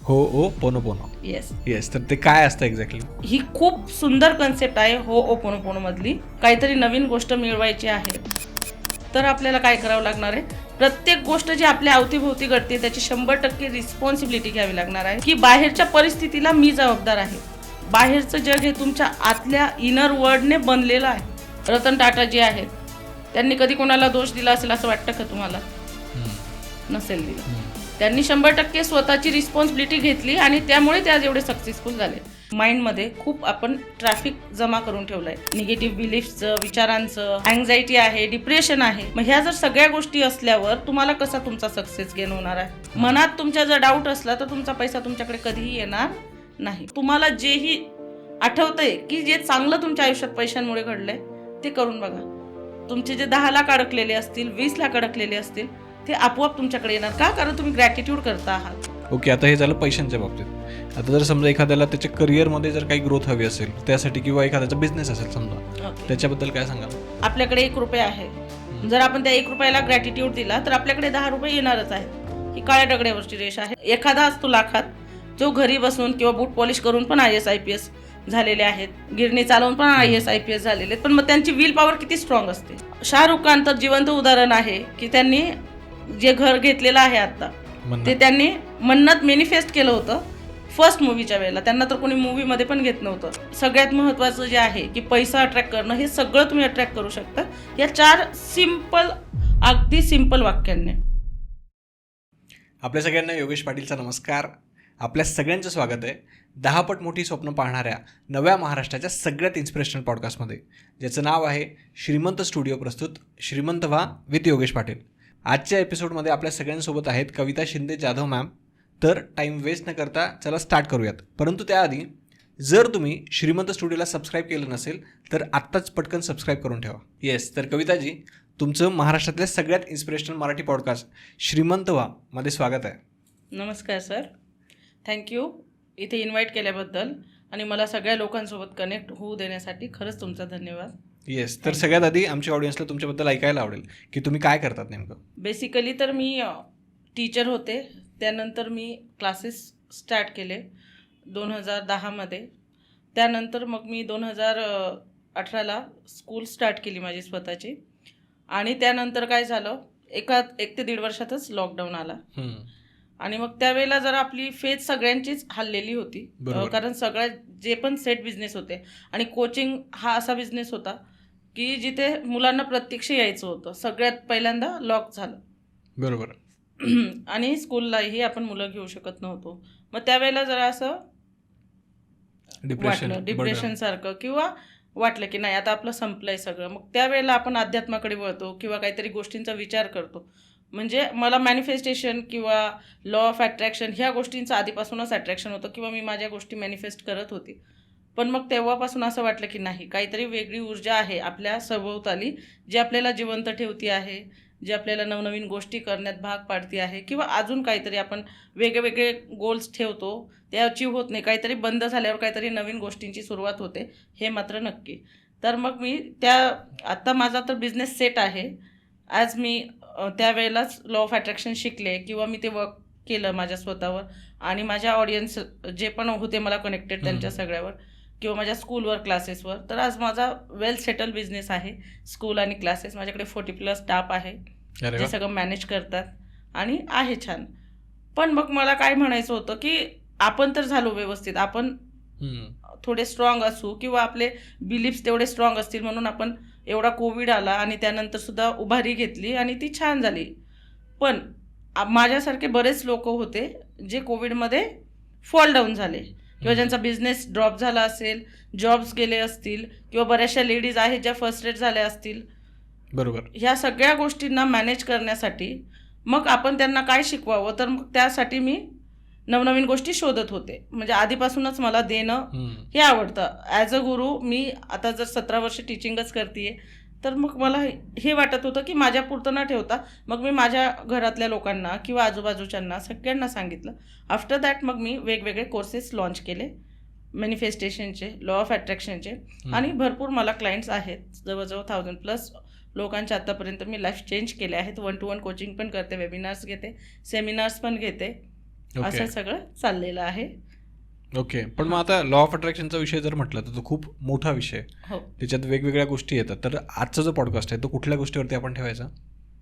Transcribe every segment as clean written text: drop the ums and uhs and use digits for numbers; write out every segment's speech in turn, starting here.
हो ओ पोनो. येस, तर ते काय असतं एक्झॅक्टली? ही खूप सुंदर कन्सेप्ट आहे हो मधली. काहीतरी नवीन गोष्ट मिळवायची आहे तर आपल्याला काय करावं लागणार आहे, प्रत्येक गोष्ट जी आपल्या अवतीभोवती घडते त्याची 100% रिस्पॉन्सिबिलिटी घ्यावी लागणार आहे, की बाहेरच्या परिस्थितीला मी जबाबदार आहे. बाहेरचं जग हे तुमच्या आतल्या इनर वर्ल्डने बनलेलं आहे. रतन टाटा जे आहेत त्यांनी कधी कोणाला दोष दिला असेल असं वाटतं का तुम्हाला? नसेल दिला. त्यांनी 100% स्वतःची रिस्पॉन्सिबिलिटी घेतली आणि त्यामुळे ते आज एवढे सक्सेसफुल झाले. माइंडमध्ये खूप आपण ट्रॅफिक जमा करून ठेवलंय, निगेटिव्ह बिलीफ्सचं, विचारांचं, अँझायटी आहे, डिप्रेशन आहे. मग ह्या जर सगळ्या गोष्टी असल्यावर तुम्हाला कसा तुमचा सक्सेस गेन होणार आहे? मनात तुमच्या जर डाऊट असला तर तुमचा पैसा तुमच्याकडे कधीही येणार नाही. तुम्हाला जेही आठवतंय की जे चांगलं तुमच्या आयुष्यात पैशांमुळे घडलंय ते करून बघा. तुमचे जे 10 लाख अडकलेले असतील, 20 लाख अडकलेले असतील, ते आपोआप तुमच्याकडे येणार. का? कारण तुम्ही ग्रॅटिट्यूड करता आहात. ओके, आता हे झालं पैशांच्या बाबतीत. आता जर समजा एखाद्याला त्याच्या करिअरमध्ये जर काही ग्रोथ हवी असेल त्यासाठी, किंवा एखाद्याचा बिझनेस असेल समजा, त्याच्याबद्दल काय सांगाल? आपल्याकडे 1 रुपया आहे. जर आपण त्या 1 रुपयाला ग्रॅटिट्यूड दिला तर आपल्याकडे 10 रुपये येणारच आहे. ही काळ्या दगडावरची रेष आहे. एखादा असतो लाखात जो घरी बसून किंवा बूट पॉलिश करून पण IAS IPS झालेले आहेत, गिरणी चालवून पण IAS IPS झालेले आहेत, पण मग त्यांची विल पॉवर किती स्ट्रॉंग असते. शाहरुख खान तर जिवंत उदाहरण आहे की त्यांनी जे घर घेतलेलं आहे आता ते त्यांनी मन्नत मॅनिफेस्ट केलं होतं फर्स्ट मूवीच्या वेळेला. त्यांना तर कोणी मूवीमध्ये पण घेत नव्हतं. सगळ्यात महत्त्वाचं जे आहे की पैसा अट्रॅक्ट करणं, हे सगळं तुम्ही अट्रॅक्ट करू शकता या 4 सिंपल, अगदी सिंपल वाक्यांनी. आपल्या सगळ्यांना योगेश पाटीलचा नमस्कार. आपल्या सगळ्यांचं स्वागत आहे 10 पट मोठी स्वप्न पाहणाऱ्या नव्या महाराष्ट्राच्या सगळ्यात इन्स्पिरेशनल पॉडकास्टमध्ये, ज्याचं नाव आहे श्रीमंत स्टुडिओ प्रस्तुत श्रीमंत व्हा विथ योगेश पाटील. आजच्या एपिसोडमध्ये आपल्या सगळ्यांसोबत आहेत कविता शिंदे जाधव मॅम. तर टाईम वेस्ट न करता चला स्टार्ट करूयात. परंतु त्याआधी जर तुम्ही श्रीमंत स्टुडिओला सबस्क्राईब केलं नसेल तर आत्ताच पटकन सबस्क्राईब करून ठेवा. येस, तर कविताजी, तुमचं महाराष्ट्रातल्या सगळ्यात इन्स्पिरेशनल मराठी पॉडकास्ट श्रीमंत व्हा मध्ये स्वागत आहे. नमस्कार सर, थँक्यू इथे इन्व्हाइट केल्याबद्दल आणि मला सगळ्या लोकांसोबत कनेक्ट होऊ देण्यासाठी खरंच तुमचा धन्यवाद. येस, तर सगळ्यात आधी आमच्या ऑडियन्सला तुमच्याबद्दल ऐकायला आवडेल की तुम्ही काय करतात नेमकं. बेसिकली तर मी टीचर होते, त्यानंतर मी क्लासेस स्टार्ट केले 2010मध्ये. त्यानंतर मग मी 2018ला स्कूल स्टार्ट केली माझी स्वतःची. आणि त्यानंतर काय झालं, 1 ते 1.5 वर्षातच लॉकडाऊन आला. आणि मग त्यावेळेला जरा आपली फेज सगळ्यांचीच हल्लेली होती, कारण सगळ्या जे पण सेट बिझनेस होते आणि कोचिंग हा असा बिझनेस होता की जिथे मुलांना प्रत्यक्ष यायचं होतं. सगळ्यात पहिल्यांदा लॉक झालं. बरोबर. आणि स्कूललाही आपण मुलं घेऊ शकत नव्हतो. मग त्यावेळेला जरा असं वाटलं डिप्रेशन सारखं, किंवा वाटलं की नाही आता आपलं संपलंय सगळं. मग त्यावेळेला आपण अध्यात्माकडे वळतो किंवा काहीतरी गोष्टींचा विचार करतो. म्हणजे मला मॅनिफेस्टेशन किंवा लॉ ऑफ अट्रॅक्शन ह्या गोष्टींचं आधीपासूनच अट्रॅक्शन होतं किंवा मी माझ्या गोष्टी मॅनिफेस्ट करत होती. पण मग तेव्हापासून असं वाटलं की नाही, काहीतरी वेगळी ऊर्जा आहे आपल्या सभोवताली जी आपल्याला जिवंत ठेवती आहे, जी आपल्याला नवनवीन गोष्टी करण्यात भाग पाडती आहे, किंवा अजून काहीतरी आपण वेगळे गोल्स ठेवतो ते अचीव होत नाही, काहीतरी बंद झाल्यावर काहीतरी नवीन गोष्टींची सुरुवात होते, हे मात्र नक्की. तर मग मी आता माझा तर बिझनेस सेट आहे. आज मी त्यावेळेलाच लॉ ऑफ अट्रॅक्शन शिकले किंवा मी ते वर्क केलं माझ्या स्वतःवर आणि माझ्या ऑडियन्स जे पण होते मला कनेक्टेड त्यांच्या सगळ्यावर, किंवा माझ्या स्कूलवर, क्लासेसवर. तर आज माझा वेल सेटल बिझनेस आहे, स्कूल आणि क्लासेस. माझ्याकडे 40+ स्टाफ आहे जे सगळं मॅनेज करतात आणि आहे छान. पण मग मला काय म्हणायचं होतं की आपण तर झालो व्यवस्थित, आपण थोडे स्ट्रॉंग असू किंवा आपले बिलीफ्स तेवढे स्ट्रॉंग असतील म्हणून आपण एवढा कोविड आला आणि त्यानंतर सुद्धा उभारी घेतली आणि ती छान झाली. पण माझ्यासारखे बरेच लोक होते जे कोविडमध्ये फॉल डाऊन झाले किंवा ज्यांचा बिझनेस ड्रॉप झाला असेल, जॉब्स गेले असतील, किंवा बऱ्याचशा लेडीज आहेत ज्या फर्स्ट्रेट झाल्या असतील. बरोबर. ह्या सगळ्या गोष्टींना मॅनेज करण्यासाठी मग आपण त्यांना काय शिकवावं, तर मग त्यासाठी मी नवनवीन गोष्टी शोधत होते. म्हणजे आधीपासूनच मला देणं हे आवडतं. ॲज अ गुरु मी आता जर 17 वर्ष टीचिंगच करते, तर मग मला हे वाटत होतं की माझ्यापुरतं न ठेवता मग मी माझ्या घरातल्या लोकांना किंवा आजूबाजूच्यांना सगळ्यांना सांगितलं. आफ्टर दॅट मग मी वेगवेगळे कोर्सेस लॉन्च केले, मॅनिफेस्टेशनचे, लॉ ऑफ अट्रॅक्शनचे, आणि भरपूर मला क्लायंट्स आहेत. जवळजवळ 1000+ लोकांच्या आत्तापर्यंत मी लाईफ चेंज केले आहेत. 1-to-1 कोचिंग पण करते, वेबिनार्स घेते, सेमिनार्स पण घेते. असं सगळं चाललेलं आहे. ओके. पण मग आता लॉ ऑफ अट्रॅक्शनचा विषय जर म्हटलं तर तो खूप मोठा विषय आहे. हो, त्याच्यात वेगवेगळ्या गोष्टी येतात. तर आजचा जो पॉडकास्ट आहे तो कुठल्या गोष्टीवरती आपण ठेवायचा?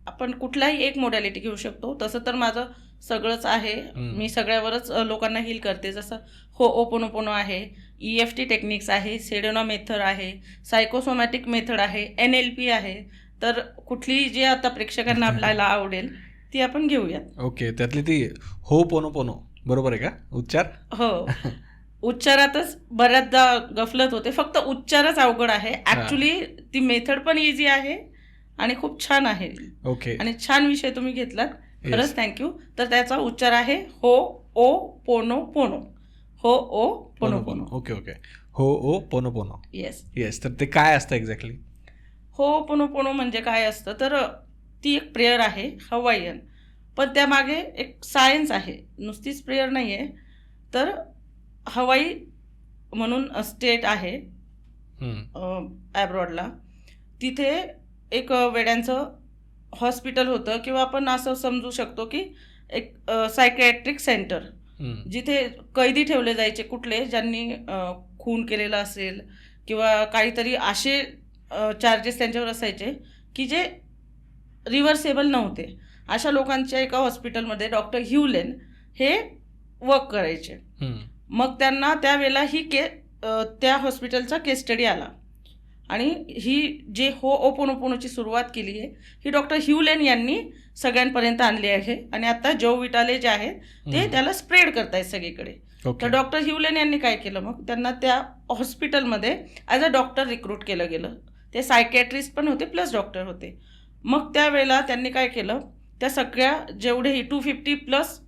आपण कुठलाही एक मोडॅलिटी घेऊ शकतो. तसं तर माझं सगळंच आहे. मी सगळ्यावरच लोकांना हील करते. जसं ओपोनोपोनो आहे, EFT टेक्निक्स आहे, सेडेना मेथड आहे, सायकोसोमॅटिक मेथड आहे, NLP आहे. तर कुठलीही जी आता प्रेक्षकांना आपल्याला आवडेल ती आपण घेऊयात. ओके. त्यातली ती होपोनोपोनो बरोबर आहे का उच्चार? हो. उच्चारातच बऱ्याचदा गफलत होते. फक्त उच्चारच अवघड आहे. ॲक्च्युली ती मेथड पण इझी आहे आणि खूप छान आहे. ओके. आणि छान विषय तुम्ही घेतलात. Yes. खरंच थँक्यू. तर त्याचा उच्चार आहे होओपोनोपोनो. होओपोनोपोनो. Okay okay. होओपोनोपोनो. येस. येस. तर ते काय असतं एक्झॅक्टली? होओपोनोपोनो म्हणजे काय असतं तर ती एक प्रेयर आहे हवाईयन. पण त्यामागे एक सायन्स आहे. नुसतीच प्रेयर नाही आहे. तर हवाई म्हणून स्टेट आहे ॲब्रॉडला. तिथे एक वेड्यांचं हॉस्पिटल होतं किंवा आपण असं समजू शकतो की एक सायकॅट्रिक सेंटर, जिथे कैदी ठेवले जायचे कुठले ज्यांनी खून केलेला असेल किंवा काहीतरी असे चार्जेस त्यांच्यावर असायचे की जे रिव्हर्सेबल नव्हते. अशा लोकांच्या एका हॉस्पिटलमध्ये डॉक्टर ह्यूलेन हे वर्क करायचे. मग त्यांना त्यावेळेला त्या हॉस्पिटलचा केस स्टडी आला आणि ही जे होओपोनोपोनोची सुरुवात केली आहे ही डॉक्टर ह्यूलेन यांनी सगळ्यांपर्यंत आणली आहे. आणि आता जो विटाले जे आहेत ते त्याला स्प्रेड करतायत सगळीकडे. तर डॉक्टर ह्यूलेन यांनी काय केलं, मग त्यांना त्या हॉस्पिटलमध्ये ॲज अ डॉक्टर रिक्रूट केलं गेलं. ते सायकॅट्रिस्ट पण होते प्लस डॉक्टर होते. मग त्यावेळेला त्यांनी काय केलं, त्या सगळ्या जेवढेही 250+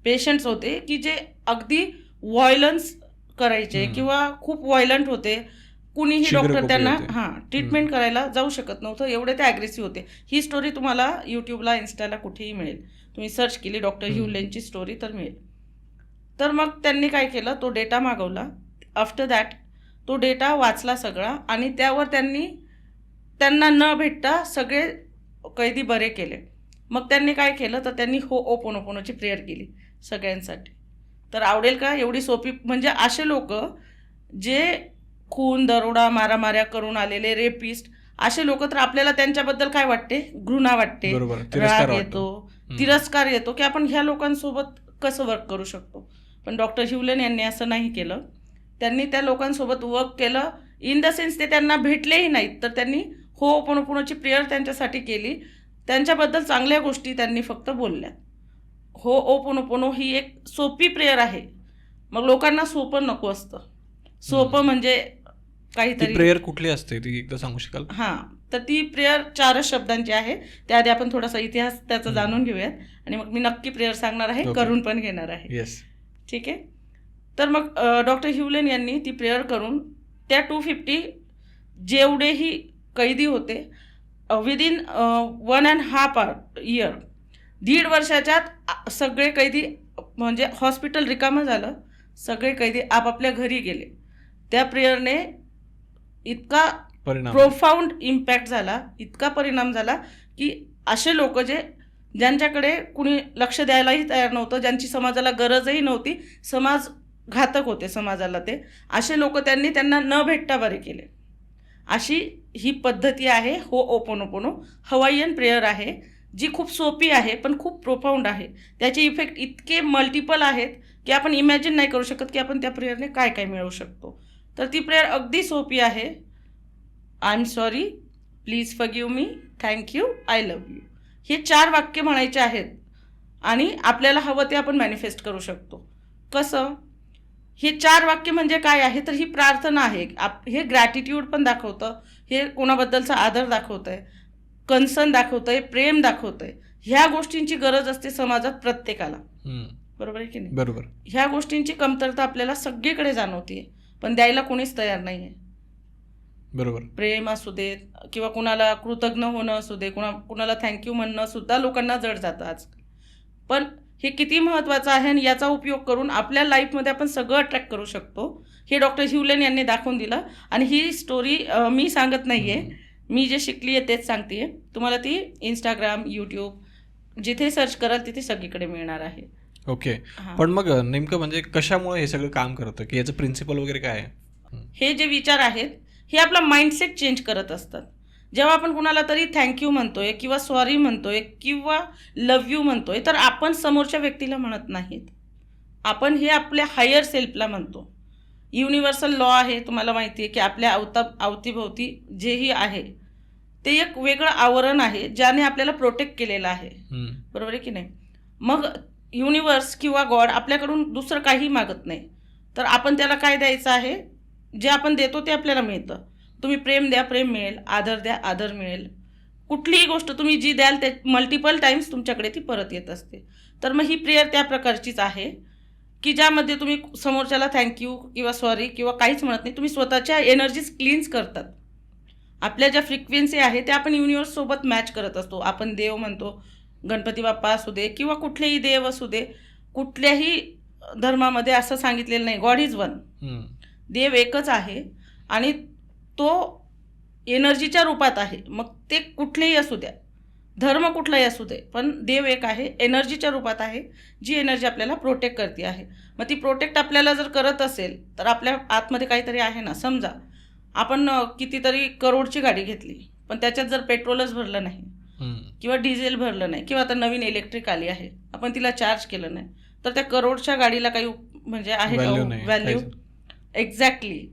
पेशंट्स होते की जे अगदी व्हायलन्स करायचे किंवा खूप व्हायलंट होते. कुणीही डॉक्टर त्यांना ट्रीटमेंट करायला जाऊ शकत नव्हतं, एवढे ते ॲग्रेसिव्ह होते. ही स्टोरी तुम्हाला यूट्यूबला, इन्स्टाला कुठेही मिळेल. तुम्ही सर्च केली डॉक्टर ह्यूलेनची स्टोरी तर मिळेल. तर मग त्यांनी काय केलं, तो डेटा मागवला. आफ्टर दॅट तो डेटा वाचला सगळा आणि त्यावर त्यांना न भेटता सगळे कैदी बरे केले. मग त्यांनी काय केलं तर त्यांनी होओपोनोपोनोची प्रेयर केली सगळ्यांसाठी. तर आवडेल का एवढी सोपी? म्हणजे असे लोक जे खून, दरोडा, मारामाऱ्या करून आलेले रेपिस्ट, असे लोक, तर आपल्याला त्यांच्याबद्दल काय वाटते, घृणा वाटते, राग येतो, तिरस्कार येतो की आपण ह्या लोकांसोबत कसं वर्क करू शकतो. पण डॉक्टर ह्यूलेन यांनी असं नाही केलं. त्यांनी त्या लोकांसोबत वर्क केलं. इन द सेन्स ते त्यांना भेटलेही नाहीत, तर त्यांनी होओपोनोपोनोची प्रेयर त्यांच्यासाठी केली. त्यांच्याबद्दल चांगल्या गोष्टी त्यांनी फक्त बोलल्या. होओपोनोपोनो ही एक सोपी प्रेयर आहे. मग लोकांना सोपं नको असतं. सोपं म्हणजे काहीतरी. प्रेयर कुठली असते ती एकदा सांगू शकाल? हां, तर ती प्रेयर 4 शब्दांची आहे. त्याआधी आपण थोडासा इतिहास त्याचा जाणून घेऊयात आणि मग मी नक्की प्रेयर सांगणार आहे, करून पण घेणार आहे. येस. ठीक आहे. तर मग डॉक्टर ह्यूलेन यांनी ती प्रेयर करून त्या 250 जेवढेही कैदी होते विदिन 1.5 इयर, 1.5 वर्षाच्यात सगळे कैदी, म्हणजे हॉस्पिटल रिकामं झालं, सगळे कैदी आपापल्या घरी गेले. त्या प्रेयरने इतका प्रोफाऊंड इम्पॅक्ट झाला, इतका परिणाम झाला की असे लोक ज्यांच्याकडे कुणी लक्ष द्यायलाही तयार नव्हतं, ज्यांची समाजाला गरजही नव्हती, समाज घातक होते समाजाला, ते असे लोक त्यांना न भेटता बरे केले. अशी ही पद्धती आहे होओपोनोपोनो. हवाईयन प्रेयर आहे जी खूप सोपी आहे पण खूप प्रोफाऊंड आहे. त्याचे इफेक्ट इतके मल्टिपल आहेत की आपण इमॅजिन नाही करू शकत की आपण त्या प्रेयरने काय काय मिळवू शकतो. तर ती प्रेयर अगदी सोपी आहे. I am sorry, please forgive me, thank you, I love you, हे 4 वाक्य म्हणायचे आहेत आणि आपल्याला हवं ते आपण मॅनिफेस्ट करू शकतो. कसं? हे 4 वाक्य म्हणजे काय आहे तर ही प्रार्थना आहे. हे ग्रॅटिट्यूड पण दाखवतं, हे कोणाबद्दलचा आदर दाखवतं आहे, कन्सर्न दाखवतं आहे, प्रेम दाखवतं आहे. ह्या गोष्टींची गरज असते समाजात प्रत्येकाला. बरोबर आहे की नाही? बरोबर. ह्या गोष्टींची कमतरता आपल्याला सगळीकडे जाणवते, पण द्यायला कोणीच तयार नाही आहे. बरोबर. प्रेम असू देत किंवा कुणाला कृतज्ञ होणं असू दे, कुणाला थँक्यू म्हणणं सुद्धा लोकांना जड जातं आजकाल. पण हे किती महत्त्वाचं आहे आणि याचा उपयोग करून आपल्या लाईफमध्ये आपण सगळं अट्रॅक्ट करू शकतो, हे डॉक्टर ह्यूलेन यांनी दाखवून दिलं. आणि ही स्टोरी मी सांगत नाही आहे, मी जे शिकली आहे तेच सांगते आहे. तुम्हाला ती इंस्टाग्राम, यूट्यूब जिथे सर्च कराल तिथे सगळीकडे मिळणार आहे. ओके. हां. पण मग नेमकं म्हणजे कशामुळे हे सगळं काम करतं, की याचं प्रिन्सिपल वगैरे काय आहे? हे जे विचार आहेत हे आपला माइंडसेट चेंज करत असतात. जेव्हा आपण कुणाला तरी थँक्यू म्हणतोय किंवा सॉरी म्हणतोय किंवा लव्ह यू म्हणतोय, तर आपण समोरच्या व्यक्तीला म्हणत नाहीत. आपण हे आपल्या हायर सेल्फला म्हणतो. युनिव्हर्सल लॉ आहे, तुम्हाला माहिती आहे की आपल्या अवतीभोवती जेही आहे ते एक वेगळं आवरण आहे ज्याने आपल्याला प्रोटेक्ट केलेलं आहे. बरोबर आहे की नाही? मग युनिव्हर्स किंवा गॉड आपल्याकडून दुसरं काही मागत नाही, तर आपण त्याला काय द्यायचं आहे? जे आपण देतो ते आपल्याला मिळतं. तुम्ही प्रेम द्या, प्रेम मिळेल. आदर द्या, आदर मिळेल. कुठलीही गोष्ट तुम्ही जी द्याल ते मल्टिपल टाइम्स तुमच्याकडे ती परत येत असते. तर मग ही प्रेयर त्या प्रकारचीच आहे की ज्यामध्ये तुम्ही समोरच्याला थँक्यू किंवा सॉरी किंवा काहीच म्हणत नाही. तुम्ही स्वतःच्या एनर्जीज क्लीन्स करतात. आपल्या ज्या फ्रिक्वेन्सी आहे त्या आपण युनिव्हर्ससोबत मॅच करत असतो. आपण देव म्हणतो, गणपती बाप्पा असू दे किंवा कुठलेही देव असू दे. कुठल्याही धर्मामध्ये असं सांगितलेलं नाही गॉड इज वन. देव एकच आहे आणि तो एनर्जीच्या रूपात आहे. मग ते कुठलेही असू द्या, धर्म कुठलाही असू दे, पण देव एक आहे, एनर्जीच्या रूपात आहे, जी एनर्जी आपल्याला प्रोटेक्ट करते आहे. मग ती प्रोटेक्ट आपल्याला जर करत असेल तर आपल्या आतमध्ये काहीतरी आहे ना. समजा आपण कितीतरी करोडची गाडी घेतली, पण त्याच्यात जर पेट्रोलच भरलं नाही किंवा डिझेल भरलं नाही किंवा आता नवीन इलेक्ट्रिक आली आहे, आपण तिला चार्ज केलं नाही, तर त्या करोडच्या गाडीला काही म्हणजे आहे का व्हॅल्यू? एक्झॅक्टली.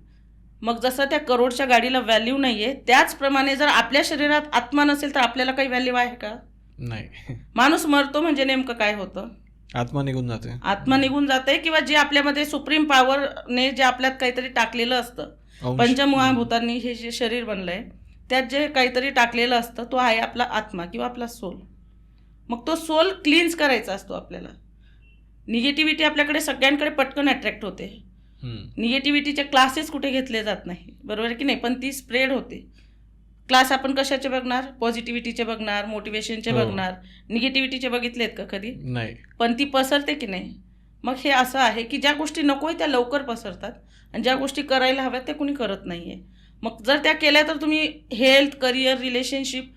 मग जसं त्या करोडच्या गाडीला व्हॅल्यू नाही आहे, त्याचप्रमाणे जर आपल्या शरीरात आत्मा नसेल तर आपल्याला काही व्हॅल्यू आहे का? नाही. माणूस मरतो म्हणजे नेमकं काय होतं? आत्मा निघून जाते. आत्मा निघून जाते किंवा जे आपल्यामध्ये सुप्रीम पॉवरने जे आपल्यात काहीतरी टाकलेलं असतं, पंचमहाभूतांनी हे जे शरीर बनलंय त्यात जे काहीतरी टाकलेलं असतं, तो आहे आपला आत्मा किंवा आपला सोल. मग तो सोल क्लीन्स करायचा असतो आपल्याला. निगेटिव्हिटी आपल्याकडे सगळ्यांकडे पटकन अट्रॅक्ट होते. निगेटिव्हिटीचे क्लासेस कुठे घेतले जात नाही, बरोबर की नाही, पण ती स्प्रेड होते. क्लास आपण कशाचे बघणार? पॉझिटिव्हिटीचे बघणार, मोटिवेशनचे बघणार. निगेटिव्हिटीचे बघितलेत का कधी? नाही. पण ती पसरते की नाही? मग हे असं आहे की ज्या गोष्टी नको आहे त्या लवकर पसरतात आणि ज्या गोष्टी करायला हव्यात त्या कुणी करत नाही आहे. मग जर त्या केल्या तर तुम्ही हेल्थ, करिअर, रिलेशनशिप,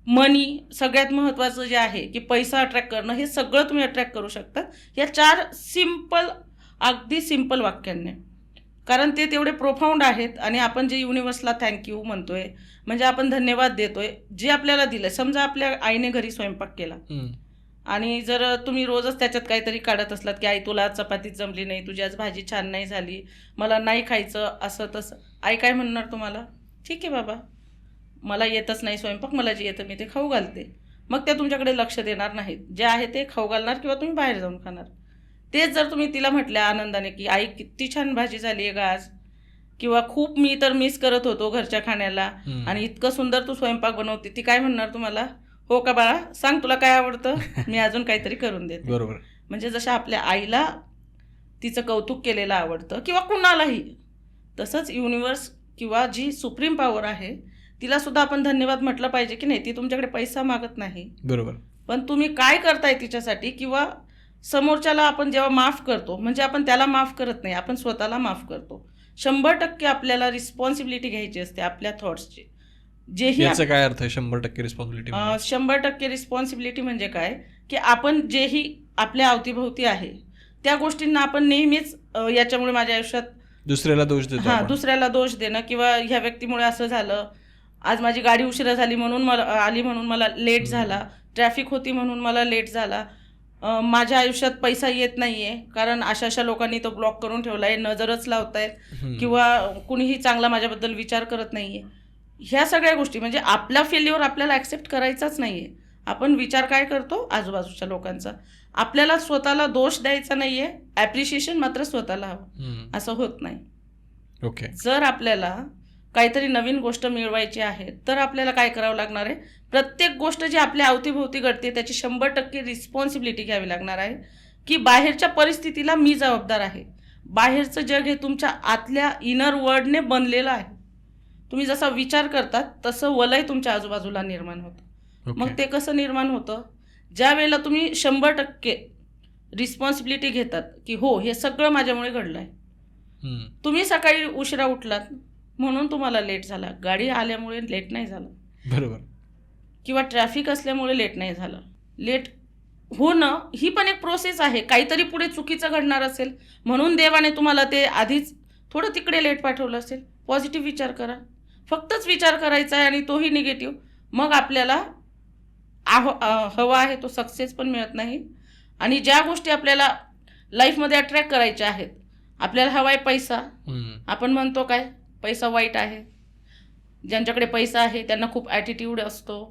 मनी, सगळ्यात महत्त्वाचं जे आहे की पैसा अट्रॅक्ट करणं, हे सगळं तुम्ही अट्रॅक्ट करू शकता या 4 सिम्पल, अगदी सिम्पल वाक्यांनी. कारण ते तेवढे प्रोफाऊंड आहेत आणि आपण जे युनिव्हर्सला थँक्यू म्हणतोय म्हणजे आपण धन्यवाद देतोय जे आपल्याला दिलं. समजा आपल्या आईने घरी स्वयंपाक केला आणि जर तुम्ही रोजच त्याच्यात काहीतरी काढत असलात की आई तुला चपाती जमली नाही, तुझी आज भाजी छान नाही झाली, मला नाही खायचं, असं तसं, आई काय म्हणणार तुम्हाला? ठीक आहे बाबा, मला येतच नाही स्वयंपाक, मला जे येतं मी ते खाऊ घालते. मग त्या तुमच्याकडे लक्ष देणार नाहीत. जे आहे ते खाऊ घालणार किंवा तुम्ही बाहेर जाऊन खाणार. तेच जर तुम्ही तिला म्हटल्या आनंदाने की आई किती छान भाजी झाली आहे का आज, किंवा खूप मी तर मिस करत होतो घरच्या खाण्याला आणि इतकं सुंदर तू स्वयंपाक बनवते, ती काय म्हणणार तुम्हाला? हो का बाळा, सांग तुला काय आवडतं, मी अजून काहीतरी करून देते. बरोबर. म्हणजे जसं आपल्या आईला तिचं कौतुक केलेलं आवडतं किंवा कुणालाही, तसंच युनिव्हर्स किंवा जी सुप्रीम पॉवर आहे तिला सुद्धा आपण धन्यवाद म्हटलं पाहिजे की नाही. ती तुमच्याकडे पैसा मागत नाही, बरोबर, पण तुम्ही काय करताय तिच्यासाठी. किंवा समोरच्याला आपण जेव्हा माफ करतो म्हणजे आपण त्याला माफ करत नाही, आपण स्वतःला माफ करतो. 100% आपल्याला रिस्पॉन्सिबिलिटी घ्यायची असते आपल्या थॉट्सची. जेही याचा काय अर्थ आहे 100% रिस्पॉन्सिबिलिटी? 100% रिस्पॉन्सिबिलिटी म्हणजे काय की आपण जेही आपल्या अवतीभोवती आहे त्या गोष्टींना आपण नेहमीच याच्यामुळे माझ्या आयुष्यात दुसऱ्याला दोष देतो. हां, दुसऱ्याला दोष देणं किंवा ह्या व्यक्तीमुळे असं झालं, आज माझी गाडी उशिरा झाली म्हणून मला लेट झाला, ट्रॅफिक होती म्हणून मला लेट झाला, माझ्या आयुष्यात पैसा येत नाहीये कारण अशा लोकांनी तो ब्लॉक करून ठेवलाय, नजरच लावतायत किंवा कुणीही चांगला माझ्याबद्दल विचार करत नाहीये. ह्या सगळ्या गोष्टी म्हणजे आपला फेल्युअर आपल्याला ॲक्सेप्ट करायचाच नाहीये. आपण विचार काय करतो आजूबाजूच्या लोकांचा. आपल्याला स्वतःला दोष द्यायचा नाहीये, ॲप्रिशिएशन मात्र स्वतःला हवं. असं होत नाही. ओके. जर आपल्याला काहीतरी नवीन गोष्ट मिळवायची आहे तर आपल्याला काय करावं लागणार आहे? प्रत्येक गोष्ट जी आपल्या अवतीभोवती घडते त्याची 100% रिस्पॉन्सिबिलिटी घ्यावी लागणार आहे की बाहेरच्या परिस्थितीला मी जबाबदार आहे. बाहेरचं जग हे तुमच्या आतल्या इनर वर्ल्डने बनलेलं आहे. तुम्ही जसा विचार करतात तसं वलय तुमच्या आजूबाजूला निर्माण होतं. मग ते कसं निर्माण होतं? ज्या वेळेला तुम्ही 100% रिस्पॉन्सिबिलिटी घेतात की हो हे सगळं माझ्यामुळे घडलं आहे. तुम्ही सकाळी उशिरा उठलात म्हणून तुम्हाला लेट झाला, गाडी आल्यामुळे लेट नाही झालं, बरोबर, किंवा ट्रॅफिक असल्यामुळे लेट नाही झालं. लेट होणं ही पण एक प्रोसेस आहे. काहीतरी पुढे चुकीचं घडणार असेल म्हणून देवाने तुम्हाला ते आधीच थोडं तिकडे लेट पाठवलं असेल. पॉझिटिव्ह विचार करा. फक्तच विचार करायचा आहे आणि तोही निगेटिव्ह. मग आपल्याला हवा आहे तो सक्सेस पण मिळत नाही. आणि ज्या गोष्टी आपल्याला लाईफमध्ये अट्रॅक्ट करायच्या आहेत, आपल्याला हवा आहे पैसा. आपण म्हणतो काय पैसा वाईट आहे. ज्यांच्याकडे पैसा आहे त्यांना खूप ॲटिट्यूड असतो,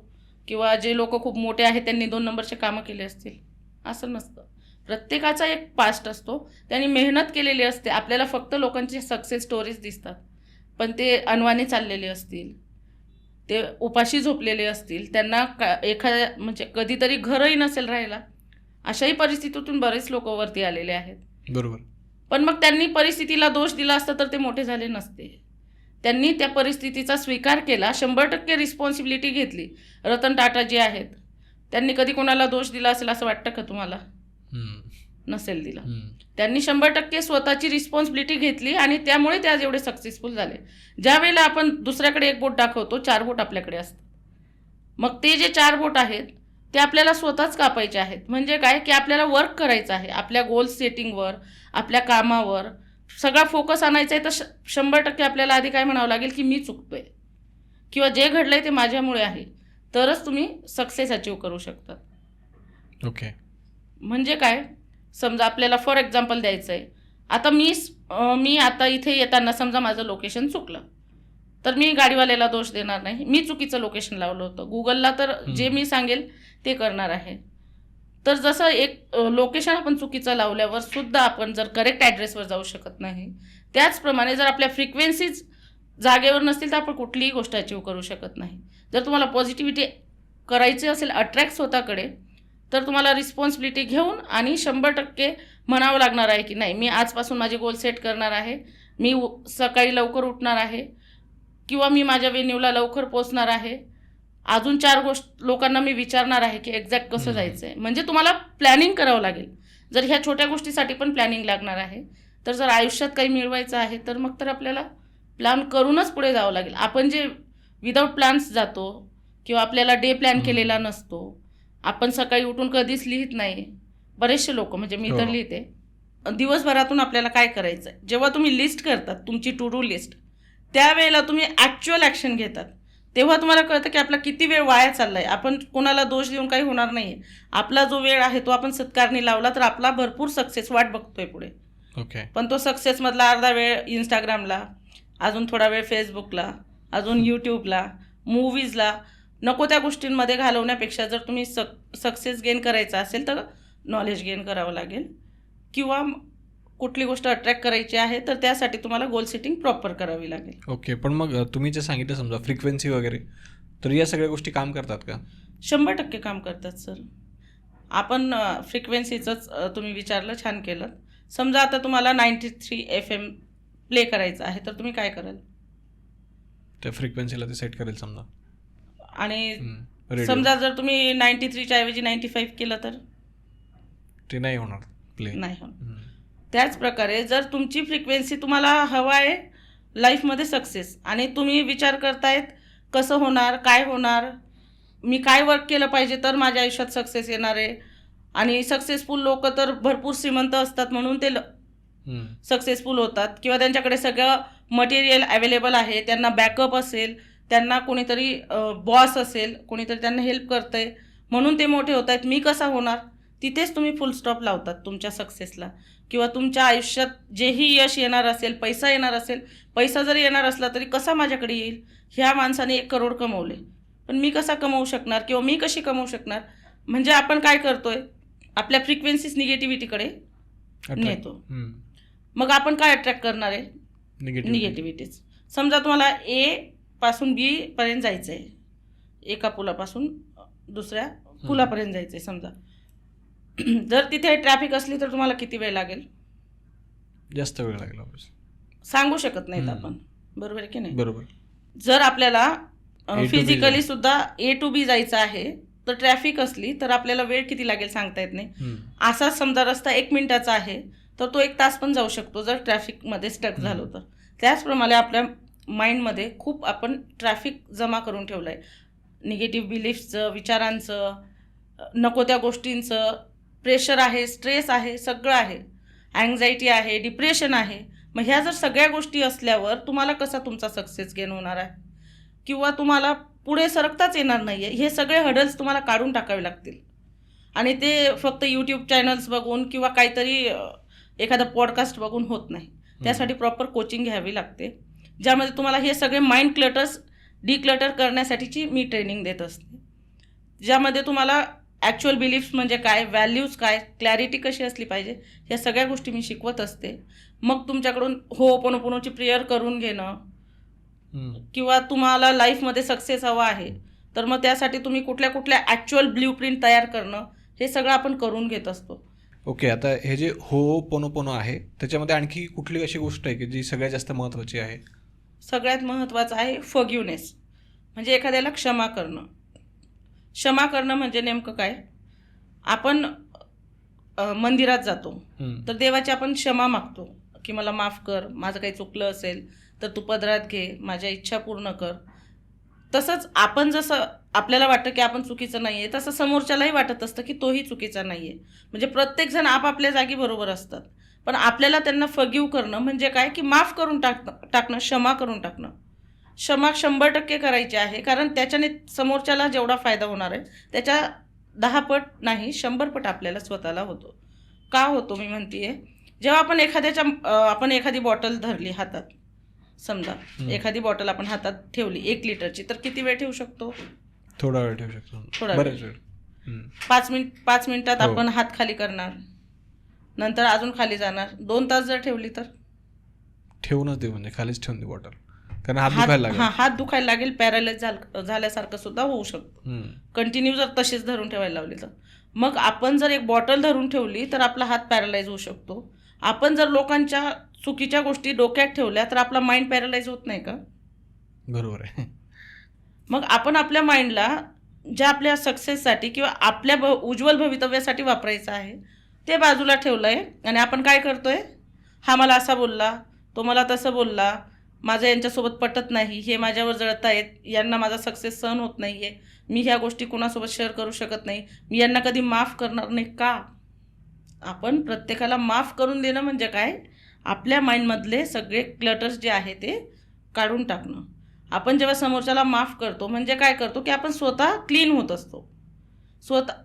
किंवा जे लोक खूप मोठे आहेत त्यांनी 2 नंबरचे कामं केले असतील. असं नसतं. प्रत्येकाचा एक पास्ट असतो, त्यांनी मेहनत केलेली असते. आपल्याला फक्त लोकांची सक्सेस स्टोरीज दिसतात, पण ते अनवाणी चाललेले असतील, ते उपाशी झोपलेले असतील, त्यांना एखाद्या म्हणजे कधीतरी घरही नसेल राहायला. अशाही परिस्थितीतून बरेच लोक वरती आलेले आहेत. बरोबर. पण मग त्यांनी परिस्थितीला दोष दिला असता तर ते मोठे झाले नसते. त्यांनी त्या परिस्थितीचा स्वीकार केला, 100% रिस्पॉन्सिबिलिटी घेतली. रतन टाटा जे आहेत त्यांनी कधी कोणाला दोष दिला असेल असं वाटतं का तुम्हाला? नसेल दिला. त्यांनी 100% स्वतःची रिस्पॉन्सिबिलिटी घेतली आणि त्यामुळे ते आज एवढे सक्सेसफुल झाले. ज्या वेळेला आपण दुसऱ्याकडे 1 बोट दाखवतो, 4 बोट आपल्याकडे असतात. मग ते जे 4 बोट आहेत ते आपल्याला स्वतःच कापायचे आहेत. म्हणजे काय की आपल्याला वर्क करायचं आहे. आपल्या गोल सेटिंगवर, आपल्या कामावर सगळा फोकस आणायचा आहे. तर 100% आपल्याला आधी काय म्हणावं लागेल की मी चुकतोय, किंवा जे घडलंय ते माझ्यामुळे आहे. तरच तुम्ही सक्सेस अचीव करू शकता. ओके. म्हणजे काय, समजा आपल्याला फॉर एक्झाम्पल द्यायचं आहे. आता मी आता इथे येताना समजा माझं लोकेशन चुकलं, तर मी गाडीवाल्याला दोष देणार नाही. मी चुकीचं लोकेशन लावलं होतं गुगलला, तर जे मी सांगेल ते करणार आहे. तर जसं एक लोकेशन आपण चुकीचं लावल्यावर सुद्धा आपण जर करेक्ट ॲड्रेसवर जाऊ शकत नाही, त्याचप्रमाणे जर आपल्या फ्रिक्वेन्सीज जागेवर नसतील तर आपण कुठलीही गोष्ट अचीव करू शकत नाही. जर तुम्हाला पॉझिटिव्हिटी करायची असेल अट्रॅक्ट स्वतःकडे, तर तुम्हाला रिस्पॉन्सिबिलिटी घेऊन आणि 100% म्हणावं लागणार आहे की नाही, मी आजपासून माझे गोल सेट करणार आहे. मी सकाळी लवकर उठणार आहे, किंवा मी माझ्या वेन्यूला लवकर पोचणार आहे. अजून 4 लोकांना मी विचारणार आहे की एक्झॅक्ट कसं जायचं आहे. म्हणजे तुम्हाला प्लॅनिंग करावं लागेल. जर ह्या छोट्या गोष्टीसाठी पण प्लॅनिंग लागणार आहे, तर जर आयुष्यात काही मिळवायचं आहे तर मग तर आपल्याला प्लॅन करूनच पुढे जावं लागेल. आपण जे विदाऊट प्लॅन्स जातो, किंवा आपल्याला डे प्लॅन केलेला नसतो, आपण सकाळी उठून कधीच लिहित नाही. बरेचसे लोक, म्हणजे मी तर लिहिते. दिवसभरातून आपल्याला काय करायचं आहे, जेव्हा तुम्ही लिस्ट करतात तुमची टू डू लिस्ट, त्यावेळेला तुम्ही ॲक्च्युअल ॲक्शन घेतात, तेव्हा तुम्हाला कळतं की आपला किती वेळ वाया चालला आहे. आपण कोणाला दोष देऊन काही होणार नाही आहे. आपला जो वेळ आहे तो आपण सत्कारणी लावला तर आपला भरपूर सक्सेस वाट बघतोय पुढे. ओके. पण तो सक्सेसमधला अर्धा वेळ इंस्टाग्रामला, अजून थोडा वेळ फेसबुकला, अजून यूट्यूबला, मूवीजला, नको त्या गोष्टींमध्ये घालवण्यापेक्षा जर तुम्ही सक्सेस गेन करायचा असेल तर नॉलेज गेन करावं लागेल, किंवा कुठली गोष्ट अट्रॅक्ट करायची आहे तर त्यासाठी तुम्हाला गोल सेटिंग प्रॉपर करावी लागेल. ओके. पण मग तुम्ही जे सांगितलं समजा फ्रिक्वेन्सी वगैरे, तर या सगळ्या गोष्टी काम करतात का? 100% काम करतात सर. आपण फ्रिक्वेन्सीचंच तुम्ही विचारलं, छान केलं. समजा आता तुम्हाला 93 FM प्ले करायचं आहे, तर तुम्ही काय कराल? त्या फ्रिक्वेन्सीला ते सेट करेल समजा. आणि समजा जर तुम्ही 93च्या ऐवजी 95 केलं तर ते नाही होणार प्ले. नाही होणार. त्याच प्रकारे जर तुमची फ्रिक्वेन्सी तुम्हाला हवा आहे लाईफमध्ये सक्सेस, आणि तुम्ही विचार करतायत कसं होणार, काय होणार, मी काय वर्क केलं पाहिजे तर माझ्या आयुष्यात सक्सेस येणार आहे. आणि सक्सेसफुल लोक तर भरपूर श्रीमंत असतात म्हणून ते सक्सेसफुल होतात, किंवा त्यांच्याकडे सगळं मटेरियल अवेलेबल आहे, त्यांना बॅकअप असेल, त्यांना कोणीतरी बॉस असेल, कोणीतरी त्यांना हेल्प करतंय म्हणून ते मोठे होत आहेत. मी कसा होणार, तिथेच तुम्ही फुल स्टॉप लावतात तुमच्या सक्सेसला. किंवा तुमच्या आयुष्यात जेही यश येणार असेल, पैसा येणार असेल, पैसा जरी येणार असला तरी कसा माझ्याकडे येईल, ह्या माणसाने 1 करोड कमवले पण मी कसा कमवू शकणार, किंवा मी कशी कमवू शकणार. म्हणजे आपण काय करतोय, आपल्या फ्रिक्वेन्सीज निगेटिव्हिटीकडे नेतो. मग आपण काय अट्रॅक्ट करणार आहे, निगेटिव्हिटीज. समजा तुम्हाला A पासून B पर्यंत जायचं आहे, एका पुलापासून दुसऱ्या पुलापर्यंत जायचं आहे समजा. जर तिथे ट्रॅफिक असली तर तुम्हाला किती वेळ लागेल? जास्त वेळ लागेल. सांगू शकत नाहीत आपण, बरोबर आहे की नाही? बरोबर. जर आपल्याला फिजिकली सुद्धा A to B जायचं आहे तर ट्रॅफिक असली तर आपल्याला वेळ किती लागेल सांगता येत नाही. असाच समजा रस्ता 1 मिनिटाचा आहे तर तो 1 तास पण जाऊ शकतो जर ट्रॅफिकमध्ये स्टक झालो तर. त्याचप्रमाणे आपल्या माइंडमध्ये खूप आपण ट्रॅफिक जमा करून ठेवलं आहे, निगेटिव्ह बिलीफ्सचं, विचारांचं, नको त्या गोष्टींचं प्रेशर आहे, स्ट्रेस आहे, सगळं आहे, अँझायटी आहे, डिप्रेशन आहे. मग ह्या जर सगळ्या गोष्टी असल्यावर तुम्हाला कसा तुमचा सक्सेस गेन होणार आहे किंवा तुम्हाला पुढे सरकताच येणार नाही आहे. हे सगळे हडल्स तुम्हाला काढून टाकावे लागतील. आणि ते फक्त यूट्यूब चॅनल्स बघून किंवा काहीतरी एखादा पॉडकास्ट बघून होत नाही. त्यासाठी प्रॉपर कोचिंग घ्यावी लागते, ज्यामध्ये तुम्हाला हे सगळे माइंड क्लटर्स डिक्लटर करण्यासाठीची मी ट्रेनिंग देत असते, ज्यामध्ये तुम्हाला ॲक्च्युअल बिलीफ्स म्हणजे काय, व्हॅल्यूज काय, क्लॅरिटी कशी असली पाहिजे, ह्या सगळ्या गोष्टी मी शिकवत असते. मग तुमच्याकडून होओपोनोपोनोची प्रेयर करून घेणं किंवा तुम्हाला लाईफमध्ये सक्सेस हवा आहे तर मग त्यासाठी तुम्ही कुठल्या कुठल्या ॲक्च्युअल ब्ल्यूप्रिंट तयार करणं, हे सगळं आपण करून घेत असतो. ओके, आता हे जे होओपोनोपोनो आहे त्याच्यामध्ये आणखी कुठली अशी गोष्ट आहे की जी सगळ्यात जास्त महत्त्वाची आहे? सगळ्यात महत्त्वाचं आहे फॉरगिव्हनेस, म्हणजे एखाद्याला क्षमा करणं. क्षमा करणं म्हणजे नेमकं काय, आपण मंदिरात जातो तर देवाची आपण क्षमा मागतो की मला माफ कर, माझं काही चुकलं असेल तर तू पदरात घे, माझ्या इच्छा पूर्ण कर. तसंच आपण जसं आपल्याला वाटतं की आपण चुकीचं नाही आहे, तसं समोरच्यालाही वाटत असतं की तोही चुकीचा नाही आहे. म्हणजे प्रत्येकजण आपापल्या जागी बरोबर असतात, पण आपल्याला त्यांना फॉरगिव्ह करणं म्हणजे काय की माफ करून टाकणं, क्षमा करून टाकणं. क्षमा 100% करायची आहे, कारण त्याच्याने समोरच्याला जेवढा फायदा होणार आहे त्याच्या 10 पट नाही 100 पट आपल्याला स्वतःला होतो. का होतो मी म्हणते, जेव्हा आपण एखादी बॉटल धरली हातात, समजा एखादी बॉटल आपण हातात ठेवली 1 लिटरची, तर किती वेळ ठेवू शकतो? थोडा वेळ ठेवू शकतो, थोडा बरेच वेळ. वेळ. 5 मिनिटात हो. आपण हात खाली करणार, नंतर अजून खाली जाणार. 2 तास जर ठेवली तर ठेवूनच दे, म्हणजे खालीच ठेवून दे बॉटल, कारण हात दुखायला लागेल. हात दुखायला लागेल, पॅरालाइज झाल्यासारखं सुद्धा होऊ शकतं कंटिन्यू जर तशीच धरून ठेवायला लावली तर. मग आपण जर एक बॉटल धरून ठेवली तर आपला हात पॅरालाइज होऊ शकतो. आपण जर लोकांच्या चुकीच्या गोष्टी डोक्यात ठेवल्या तर आपला माइंड पॅरालाइज होत नाही का? बरोबर आहे. मग आपण आपल्या माइंडला ज्या आपल्या सक्सेससाठी किंवा आपल्या उज्ज्वल भवितव्यासाठी वापरायचं आहे ते बाजूला ठेवलं आहे आणि आपण काय करतोय, हा मला असा बोलला, तो मला तसं बोलला, माझं यांच्यासोबत पटत नाही, हे माझ्यावर जळत आहेत, यांना माझा सक्सेस सहन होत नाही आहे, मी ह्या गोष्टी कुणासोबत शेअर करू शकत नाही, मी यांना कधी माफ करणार नाही. का? आपण प्रत्येकाला माफ करून देणं म्हणजे काय, आपल्या माइंडमधले सगळे क्लटर्स जे आहे ते काढून टाकणं. आपण जेव्हा समोरच्याला माफ करतो म्हणजे काय करतो की आपण स्वतः क्लीन होत असतो.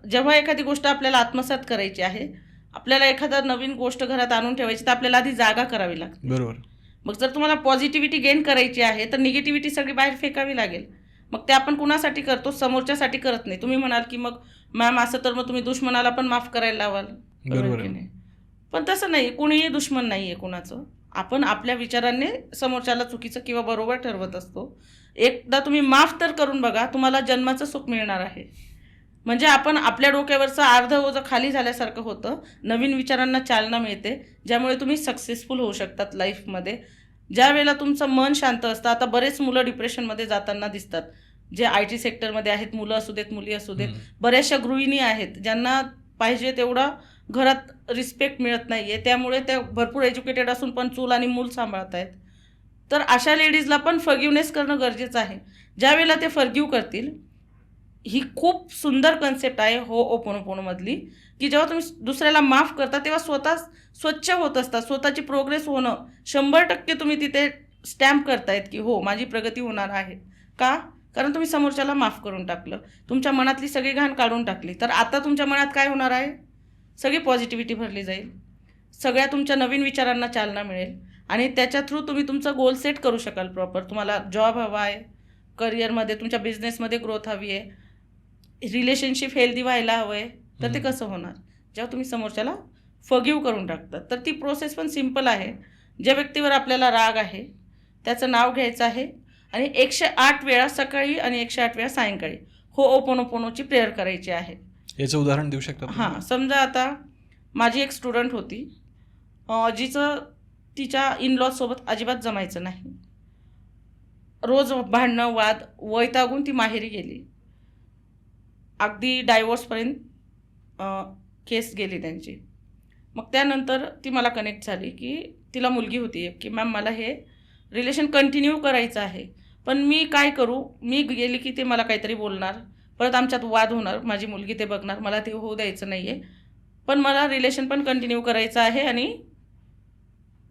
जेव्हा एखादी गोष्ट आपल्याला आत्मसात करायची आहे, आपल्याला एखादा नवीन गोष्ट घरात आणून ठेवायची, तर आपल्याला आधी जागा करावी लागते. बरोबर. मग जर तुम्हाला पॉझिटिव्हिटी गेन करायची आहे तर निगेटिव्हिटी सगळी बाहेर फेकावी लागेल. मग ते आपण कुणासाठी करतो, समोरच्यासाठी करत नाही. तुम्ही म्हणाल की मग मॅम असं तर मग तुम्ही दुश्मनाला पण माफ करायला लावाल, बरोबर की नाही? पण तसं नाही, कुणीही दुश्मन नाही आहे कुणाचं. आपण आपल्या विचारांनी समोरच्याला चुकीचं किंवा बरोबर ठरवत असतो. एकदा तुम्ही माफ तर करून बघा, तुम्हाला जन्माचं सुख मिळणार आहे. म्हणजे आपण आपल्या डोक्यावरचं अर्ध ओझं खाली झाल्यासारखं होतं, नवीन विचारांना चालना मिळते, ज्यामुळे तुम्ही सक्सेसफुल होऊ शकतात लाईफमध्ये. ज्या वेळेला तुमचं मन शांत असतं, आता बरेच मुलं डिप्रेशनमध्ये जाताना दिसतात, जे IT सेक्टरमध्ये आहेत, मुलं असू देत मुली असू देत. बऱ्याचशा गृहिणी आहेत ज्यांना पाहिजे तेवढा घरात रिस्पेक्ट मिळत नाही आहे, त्यामुळे त्या भरपूर एज्युकेटेड असून पण चूल आणि मूल सांभाळत आहेत. तर अशा लेडीजला पण फॉरगिव्हनेस करणं गरजेचं आहे. ज्या वेळेला ते फॉरगिव्ह करतील, ही खूप सुंदर कन्सेप्ट आहे होओपोनोपोनोमधली, की जेव्हा तुम्ही दुसऱ्याला माफ करता तेव्हा स्वतः स्वच्छ होत असतात, स्वतःची प्रोग्रेस होणं 100% तुम्ही तिथे स्टॅम्प करतायत की हो माझी प्रगती होणार आहे. का? कारण तुम्ही समोरच्याला माफ करून टाकलं, तुमच्या मनातली सगळी घाण काढून टाकली. तर आता तुमच्या मनात काय होणार आहे, सगळी पॉझिटिव्हिटी भरली जाईल, सगळ्या तुमच्या नवीन विचारांना चालना मिळेल आणि त्याच्या थ्रू तुम्ही तुमचं गोल सेट करू शकाल प्रॉपर. तुम्हाला जॉब हवा आहे, करिअरमध्ये तुमच्या बिझनेसमध्ये ग्रोथ हवी आहे, रिलेशनशिप हेल्दी व्हायला हवं आहे, तर ते कसं होणार, जेव्हा तुम्ही समोरच्याला फॉरगिव्ह करून टाकतात. तर ती प्रोसेस पण सिम्पल आहे. ज्या व्यक्तीवर आपल्याला राग आहे त्याचं नाव घ्यायचं आहे आणि 108 वेळा सकाळी आणि 108 वेळा सायंकाळी होओपोनोपोनोची प्रेयर करायची आहे. याचं उदाहरण देऊ शकता? हां, समजा आता माझी एक स्टुडंट होती, जिचं तिच्या इनलॉजसोबत अजिबात जमायचं नाही. रोज भांडणं वाद वैतागून ती माहेरी गेली, अगदी डायव्होर्सपर्यंत केस गेली त्यांची. मग त्यानंतर ती मला कनेक्ट झाली की तिला मुलगी होती की मॅम मला हे रिलेशन कंटिन्यू करायचं आहे, पण मी काय करू, मी गेली की ते मला काहीतरी बोलणार, परत आमच्यात वाद होणार, माझी मुलगी ते बघणार, मला ते होऊ द्यायचं नाही आहे. पण मला रिलेशन पण कंटिन्यू करायचं आहे आणि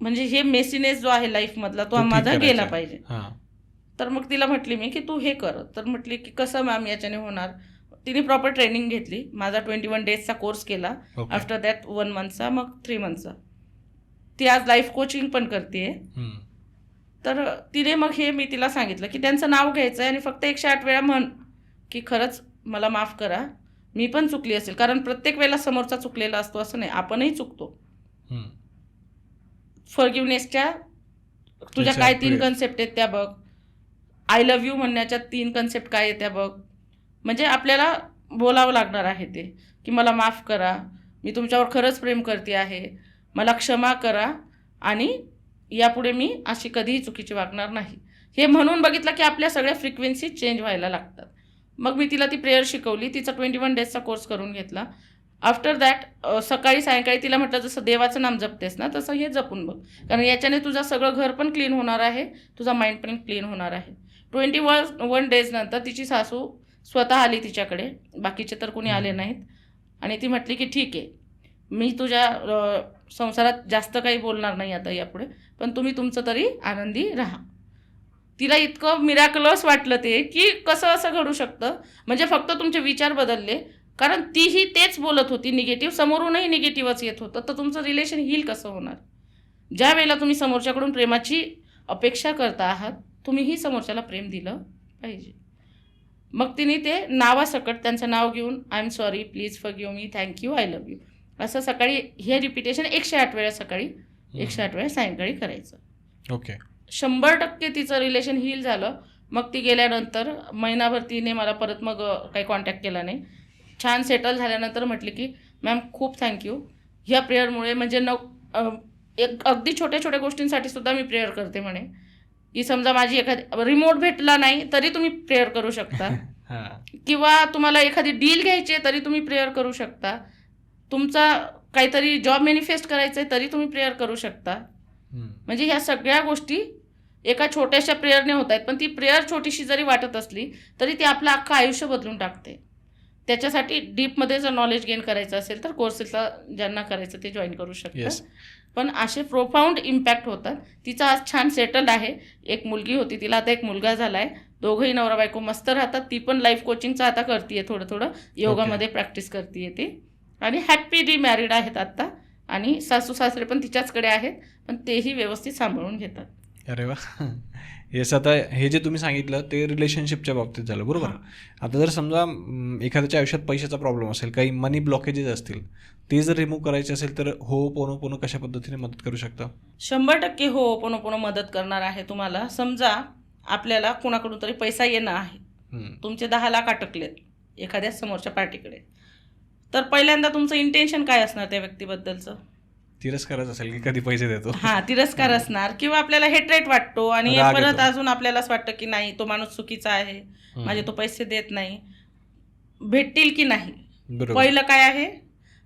म्हणजे हे मेसीनेस जो आहे लाईफमधला तो तो ठीक माझा गेला करायचा. पाहिजे. हां. तर मग तिला म्हटली मी की तू हे कर. तर म्हटली की कसं मॅम याच्याने होणार. तिने प्रॉपर ट्रेनिंग घेतली. माझा 21 डेजचा कोर्स केला. ओके. आफ्टर दॅट 1 मंथचा, मग 3 मंथचा. ती आज लाईफ कोचिंग पण करते. हं. तर तिने मग हे मी तिला सांगितलं की त्यांचं नाव घ्यायचं आहे आणि फक्त 108 वेळा म्हण की खरंच मला माफ करा, मी पण चुकली असेल. कारण प्रत्येक वेळेला समोरचा चुकलेला असतो असं नाही, आपणही चुकतो. हं. फॉरगिव्हनेसच्या तुझ्या त्याच्या काय 3 पुढे. कन्सेप्ट आहेत त्या बघ. आय लव्ह यू म्हणण्याच्या 3 कन्सेप्ट काय आहेत त्या बघ. म्हणजे आपल्याला बोलावं लागणार आहे ते की मला माफ करा, मी तुमच्यावर खरंच प्रेम करते आहे, मला क्षमा करा आणि यापुढे मी अशी कधीही चुकीची वागणार नाही. हे म्हणून बघितलं की आपल्या सगळ्या फ्रिक्वेन्सी चेंज व्हायला लागतात. मग मी तिला ती प्रेयर शिकवली. तिचा 21 डेजचा कोर्स करून घेतला. आफ्टर दॅट सकाळी सायंकाळी तिला म्हटलं जसं देवाचं नाम जपतेस ना तसं हे जपून बघ. कारण याच्याने तुझं सगळं घर पण क्लीन होणार आहे, तुझा माइंड पण क्लीन होणार आहे. 21 डेज नंतर तिची सासू स्वतः आली तिच्याकडे, बाकीचे तर कोणी आले नाहीत. आणि ती म्हटली की ठीक आहे, मी तुझ्या संसारात जास्त काही बोलणार नाही आता यापुढे, पण तुम्ही तुमचं तरी आनंदी राहा. तिला इतकं मिराकलस वाटलं ते की कसं असं घडू शकतं. म्हणजे फक्त तुमचे विचार बदलले. कारण तीही तेच बोलत होती निगेटिव्ह, समोरूनही निगेटिव्हच येत होतं. तर तुमचं रिलेशन हील कसं होणार. ज्या वेळेला तुम्ही समोरच्याकडून प्रेमाची अपेक्षा करता आहात, तुम्हीही समोरच्याला प्रेम दिलं पाहिजे. मग तिने ते नावासकट त्यांचं नाव घेऊन I am sorry, please forgive me, thank you, I love you असं सकाळी हे रिपिटेशन 108 वेळा सकाळी, 108 वेळा सायंकाळी करायचं. ओके. 100% तिचं रिलेशन हील झालं. मग ती गेल्यानंतर महिनाभर तिने मला परत मग काही कॉन्टॅक्ट केला नाही. छान सेटल झाल्यानंतर म्हटली की मॅम खूप थँक्यू, ह्या प्रेयरमुळे म्हणजे एक अगदी छोट्या छोट्या गोष्टींसाठी सुद्धा मी प्रेयर करते म्हणे. की समजा माझी एखादी रिमोट भेटला नाही तरी तुम्ही प्रेयर करू शकता. हां. किंवा तुम्हाला एखादी डील घ्यायची आहे तरी तुम्ही प्रेयर करू शकता. तुमचा काहीतरी जॉब मॅनिफेस्ट करायचं आहे तरी तुम्ही प्रेयर करू शकता. हं. म्हणजे ह्या सगळ्या गोष्टी एका छोट्याशा प्रेयरने होत आहेत. पण ती प्रेयर छोटीशी जरी वाटत असली तरी ती आपलं अख्खं आयुष्य बदलून टाकते. त्याच्यासाठी डीपमध्ये जर नॉलेज गेन करायचं असेल तर कोर्सेसला ज्यांना करायचं ते जॉईन करू शकतात. येस. पण असे प्रोफाऊंड इम्पॅक्ट होतात. तिचा आज छान सेटल्ड आहे. एक मुलगी होती, तिला आता एक मुलगा झाला आहे. दोघंही नवरा बायको मस्त राहतात. ती पण लाईफ कोचिंगचं आता करते थोडं थोडं, योगामध्ये प्रॅक्टिस करते ती. आणि हॅपीली मॅरिड आहेत आत्ता. आणि सासू सासरे पण तिच्याचकडे आहेत, पण तेही व्यवस्थित सांभाळून घेतात. अरे वा. येस. आता हे जे तुम्ही सांगितलं ते रिलेशनशिपच्या बाबतीत झालं, बरोबर. आता जर समजा एखाद्याच्या आयुष्यात पैशाचा प्रॉब्लेम असेल, काही मनी ब्लॉकेजेस असतील, ते जर रिमूव्ह करायचे असेल तर होओपोनोपोनो कशा पद्धतीने मदत करू शकतं? 100% होओपोनोपोनो मदत करणार आहे तुम्हाला. समजा आपल्याला कोणाकडून तरी पैसा येणं आहे, तुमचे 10 लाख अटकलेत एखाद्या समोरच्या पार्टीकडे. तर पहिल्यांदा तुमचं इंटेन्शन काय असणार त्या व्यक्तीबद्दलचं? तिरस्कारच असेल की कधी पैसे देतो. हां, तिरस्कार असणार किंवा आपल्याला हेट्रेट वाटतो आणि राग परत येतो. अजून आपल्याला असं वाटतं की नाही तो माणूस चुकीचा आहे, माझे तो पैसे देत नाही. भेटतील की नाही, बरोबर. पहिलं काय आहे,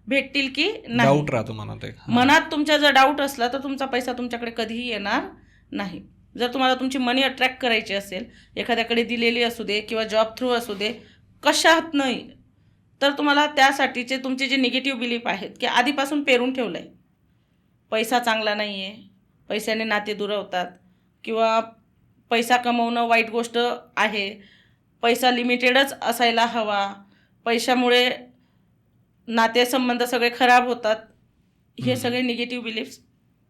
भेटतील की नाही. डाऊट राहतो मनात एक. मनात तुमच्या जर डाऊट असला तर तुमचा पैसा तुमच्याकडे कधीही येणार नाही. जर तुम्हाला तुमची मनी अट्रॅक्ट करायची असेल, एखाद्याकडे दिलेली असू दे किंवा जॉब थ्रू असू दे, कशात नाही, तर तुम्हाला त्यासाठीचे तुमचे जे निगेटिव्ह बिलीफ आहेत की आधीपासून पेरून ठेवलं आहे. पैसा चांगला नाही आहे, पैशाने नाते दुरवतात किंवा पैसा कमवणं वाईट गोष्ट आहे, पैसा लिमिटेडच असायला हवा, पैशामुळे नातेसंबंध सगळे खराब होतात, हे सगळे निगेटिव्ह बिलीफ्स